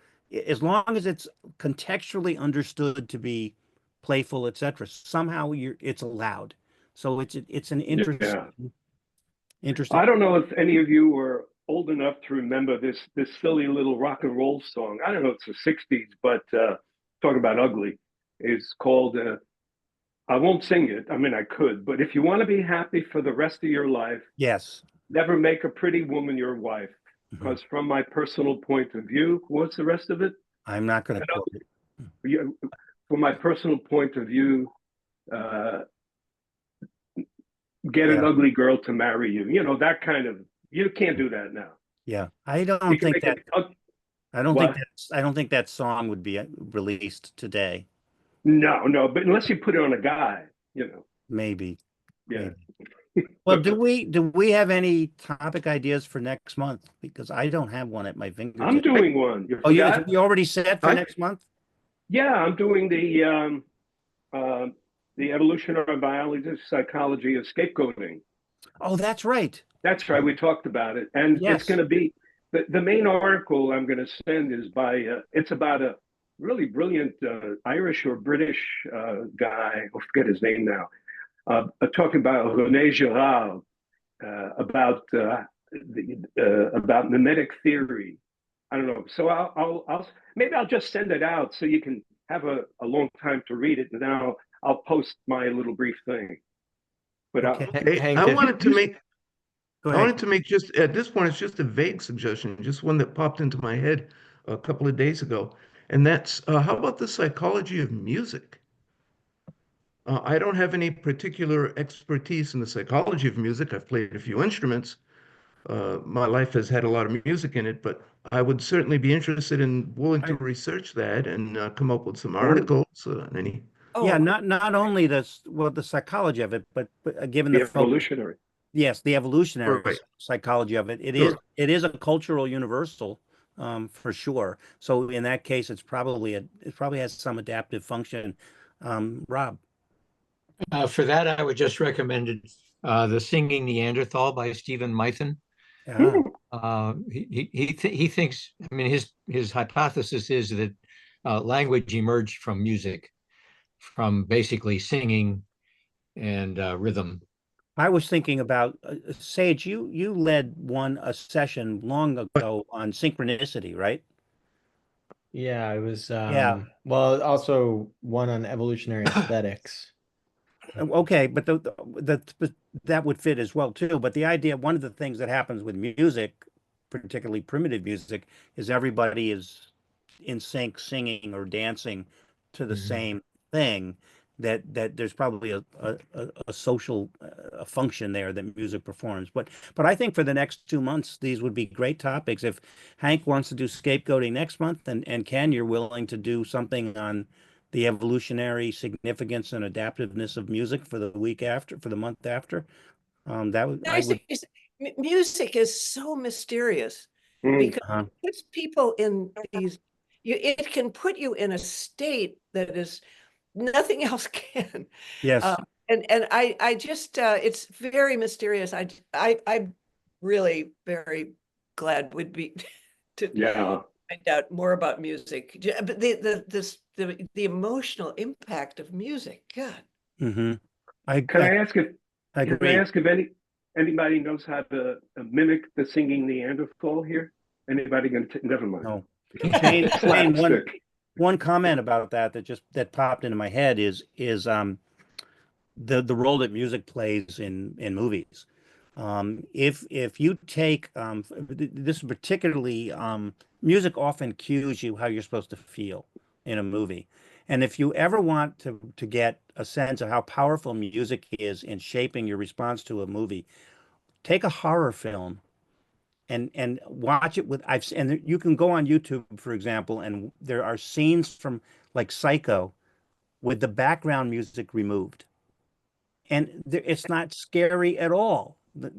S1: as long as it's contextually understood to be playful, etc., somehow it's allowed. So it's an interesting Interesting.
S3: I don't know if any of you were old enough to remember this silly little rock and roll song. I don't know if it's the '60s, but talk about ugly. It's called. I won't sing it. I mean, I could, but if you want to be happy for the rest of your life,
S1: Yes.
S3: never make a pretty woman your wife.
S1: Mhm.
S3: Because from my personal point of view, what's the rest of it?
S1: I'm not going to quote it.
S3: From my personal point of view, uh, get an
S1: Yeah.
S3: ugly girl to marry you. You know, that kind of, you can't do that now.
S1: Yeah. I
S3: You
S1: don't
S3: can
S1: think
S3: make
S1: that,
S3: it,
S1: think
S3: what?
S1: I don't think that song would be released today.
S3: No, no, but unless you put it on a guy, you know,
S1: Maybe.
S3: yeah.
S1: Maybe. Well, do we have any topic ideas for next month? Because I don't have one at my
S3: I'm
S1: fingertips.
S3: doing one. You
S1: Oh,
S3: forgot?
S1: you already set for
S4: I
S1: next month?
S3: Yeah, I'm doing uh, the evolutionary biology psychology of scapegoating.
S1: Oh, that's right.
S3: That's right. We talked about it, and it's going
S1: Yes.
S3: to be the main article I'm going to send is by. It's about a really brilliant Irish or British guy. I forget his name now. Talking about René Girard, about mimetic theory. I don't know. So I'll maybe I'll just send it out so you can have a long time to read it, and then I'll post my little brief thing. But
S1: Okay.
S4: hey,
S8: Hank,
S4: I wanted to make
S1: Go
S4: I
S1: ahead.
S4: wanted to make just at this point, it's just a vague suggestion, just one that popped into my head a couple of days ago. And that's how about the psychology of music? I don't have any particular expertise in the psychology of music. I've played a few instruments. My life has had a lot of music in it, but I would certainly be interested and willing to
S1: I,
S4: research that and come up with some
S3: oh,
S4: articles and any.
S1: yeah,
S9: Oh,
S1: not only the psychology of it, but given the
S3: the
S1: focus.
S3: evolutionary.
S1: Yes, the evolutionary
S4: Right,
S1: psychology of it.
S4: sure.
S1: It is a cultural universal, for sure. So in that case, it probably has some adaptive function. Rob.
S7: For that, I would just recommend The Singing Neanderthal by Stephen Mython.
S1: Ah,
S7: He thinks, I mean, his hypothesis is that language emerged from music, from basically singing and rhythm.
S1: I was thinking about Sage. You led a session long
S4: But
S1: ago on synchronicity, right?
S8: yeah, it was
S1: Yeah.
S8: well, also one on evolutionary aesthetics.
S1: Okay, but but that would fit as well too. But the idea, one of the things that happens with music, particularly primitive music, is everybody is in sync, singing or dancing to the
S8: Mhm.
S1: same thing. That there's probably a social function there that music performs. But I think for the next 2 months, these would be great topics. If Hank wants to do scapegoating next month, and Ken, you're willing to do something on the evolutionary significance and adaptiveness of music for the week after, for the month after. That would I would.
S9: music is so mysterious
S3: Mm.
S9: because
S1: Uh,
S9: it puts people in these, it can put you in a state that is nothing else can.
S1: yes.
S9: And I just, it's very mysterious. I'm really very glad would be to
S3: Yeah.
S9: find out more about music. But the emotional impact of music, God.
S1: Hmm.
S3: Can I ask if
S1: I
S3: Can I
S1: agree.
S3: ask if anybody knows how to mimic the singing Neanderthal here? Anybody going to? Never mind.
S1: No, Shane,
S3: Slapstick.
S1: one comment about that popped into my head is the role that music plays in movies. If you take this is particularly music often cues you how you're supposed to feel in a movie. And if you ever want to get a sense of how powerful music is in shaping your response to a movie, take a horror film and watch it with and you can go on YouTube, for example, and there are scenes from like Psycho with the background music removed, and it's not scary at all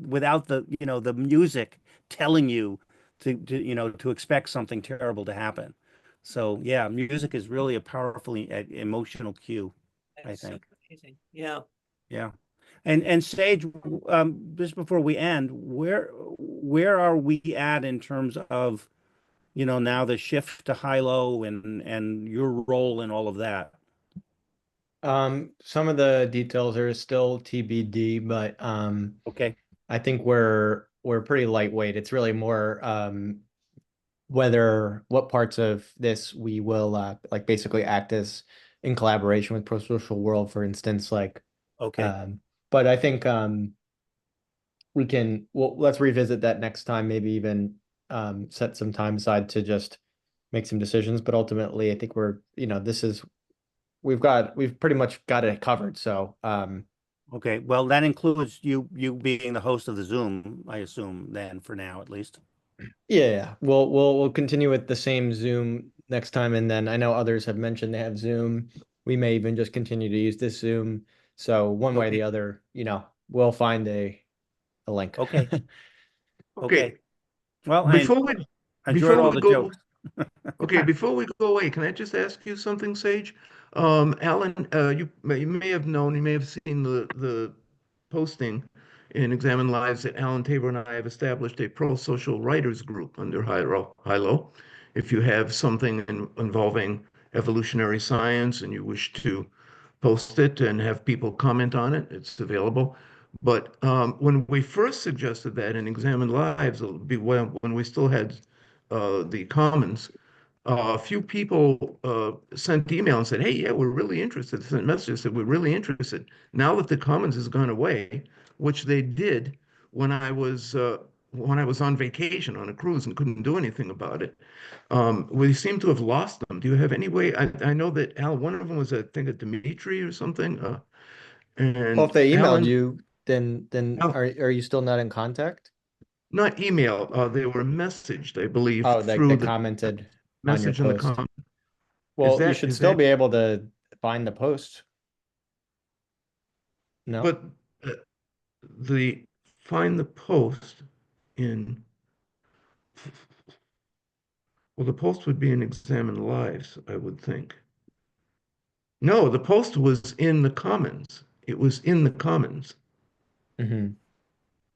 S1: without the music telling you to expect something terrible to happen. So yeah, music is really a powerful emotional cue, I
S9: That's so
S1: think.
S9: amazing. Yeah.
S1: Yeah. And Sage, just before we end, where are we at in terms of, now the shift to high-low and your role in all of that?
S8: Some of the details are still TBD, but
S1: Okay.
S8: I think we're pretty lightweight. It's really more what parts of this we will like basically act as in collaboration with pro-social world, for instance, like
S1: Okay.
S8: but I think let's revisit that next time, maybe even set some time aside to just make some decisions. But ultimately, I think we've pretty much got it covered. So
S1: Okay. Well, that includes you being the host of the Zoom, I assume, then for now at least.
S8: yeah, we'll continue with the same Zoom next time, and then I know others have mentioned they have Zoom. We may even just continue to use this Zoom. So one way or the other, we'll find a link.
S1: Okay.
S4: Okay.
S1: Okay. Well,
S4: Before we
S1: I enjoyed
S4: before
S1: all
S4: we
S1: the
S4: go
S1: jokes.
S4: Okay, before we go away, can I just ask you something, Sage? Alan, you may have known, you may have seen the posting in Examine Lives that Alan Tabor and I have established a pro-social writers group under Hilo. If you have something involving evolutionary science and you wish to post it and have people comment on it, it's available. But when we first suggested that in Examine Lives, it'll be when we still had the Commons, a few people sent email and said, "Hey, yeah, we're really interested." Sent messages said, "We're really interested." Now that the Commons has gone away, which they did when I was on vacation on a cruise and couldn't do anything about it, we seem to have lost them. Do you have any way? I know that Al, one of them was, I think, a Dimitri or something.
S8: Well, if
S4: And
S8: they emailed
S4: Alan,
S8: you, then
S4: Al,
S8: are you still not in contact?
S4: not email, they were messaged, I believe,
S8: Oh, like they
S4: through the
S8: commented on your
S4: message in the
S8: post.
S4: comment.
S8: Well, you should
S4: Is
S8: still
S4: that?
S8: be able to find the post. No?
S4: But uh, the find the post in, well, the post would be in Examine Lives, I would think. No, the post was in the Commons. It was in the Commons.
S8: Hmm.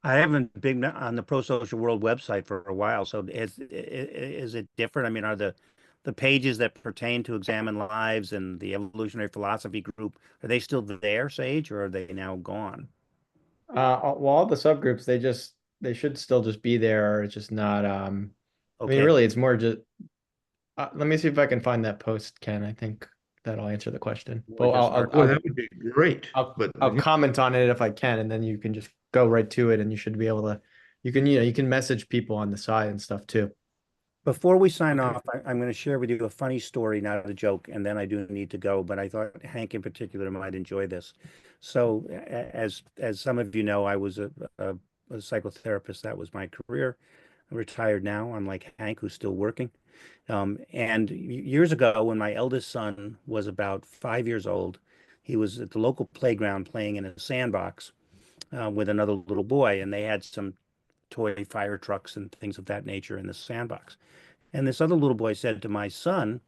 S1: I haven't been on the Pro Social World website for a while, so is it different? I mean, are the pages that pertain to Examine Lives and the Evolutionary Philosophy group, are they still there, Sage, or are they now gone?
S8: Well, all the subgroups, they should still just be there. It's just not, I mean,
S1: Okay.
S8: really, it's more just, let me see if I can find that post, Ken. I think that'll answer the question.
S1: Or
S8: Well,
S1: just our
S4: Boy, that would be great. But
S8: I'll comment on it if I can, and then you can just go right to it, and you should be able to, you can message people on the side and stuff too.
S1: Before we sign
S4: okay.
S1: off, I'm going to share with you a funny story, not a joke, and then I do need to go. But I thought Hank in particular might enjoy this. So, as some of you know, I was a psychotherapist. That was my career. I'm retired now, unlike Hank, who's still working. And years ago, when my eldest son was about 5 years old, he was at the local playground playing in a sandbox with another little boy, and they had some toy fire trucks and things of that nature in the sandbox. And this other little boy said to my son,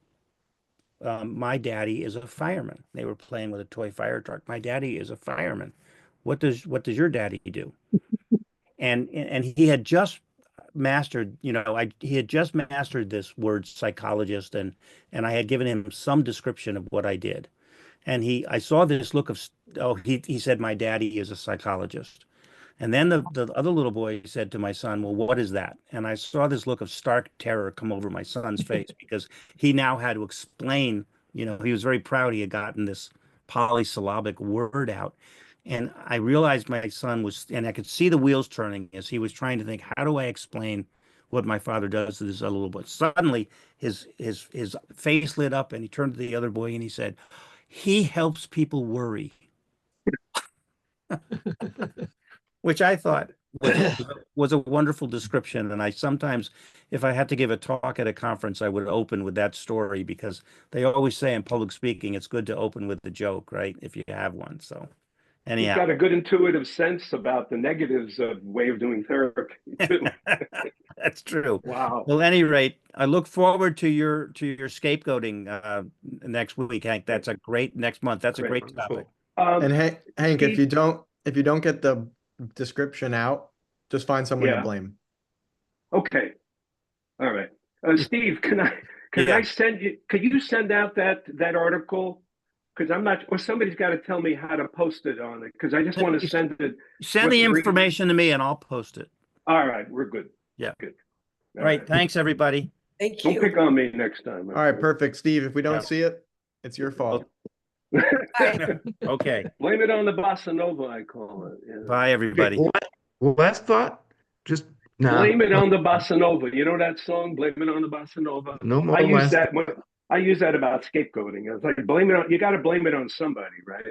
S1: "My daddy is a fireman." They were playing with a toy fire truck. "My daddy is a fireman. What does your daddy do?" And he had just mastered, he had just mastered this word psychologist, and I had given him some description of what I did. And I saw this look of, oh, he said, "My daddy is a psychologist." And then the other little boy said to my son, "Well, what is that?" And I saw this look of stark terror come over my son's face because he now had to explain, he was very proud he had gotten this polysyllabic word out. And I realized my son was, and I could see the wheels turning as he was trying to think, how do I explain what my father does to this other little boy? Suddenly, his face lit up, and he turned to the other boy and he said, "He helps people worry," which I thought was a wonderful description. And I sometimes, if I had to give a talk at a conference, I would open with that story because they always say in public speaking, it's good to open with the joke, right? If you have one. So
S3: You've
S1: anyhow,
S3: got a good intuitive sense about the negatives of way of doing therapy too.
S1: that's true.
S3: Wow.
S1: Well, at any rate, I look forward to your scapegoating next week, Hank. That's a great next month. That's a
S3: Great.
S1: great topic.
S4: Wonderful.
S8: And Hank, if
S3: Steve,
S8: you don't get the description out, just find someone to
S3: yeah.
S8: blame.
S3: Okay. All right. Steve, can I
S1: Yeah.
S3: send you? Could you send out that article? because I'm not, or somebody's got to tell me how to post it on it, because I just want to send it.
S1: Send the information to me and I'll post it.
S3: All right, we're good.
S1: Yeah.
S3: Good.
S1: All right. Thanks, everybody.
S9: Thank
S3: Don't
S9: you.
S3: pick on me next time.
S8: All right, perfect. Steve, if we don't
S1: Yeah.
S8: see it, it's your fault.
S1: Okay.
S3: Blame it on the bossa nova, I call it. Yeah.
S1: Bye, everybody.
S4: Last thought, just now.
S3: Blame it on the bossa nova. You know that song, Blame It on the Bossa Nova?
S4: No more
S3: I use
S4: last.
S3: that about scapegoating. I was like, blame it on, you got to blame it on somebody, right?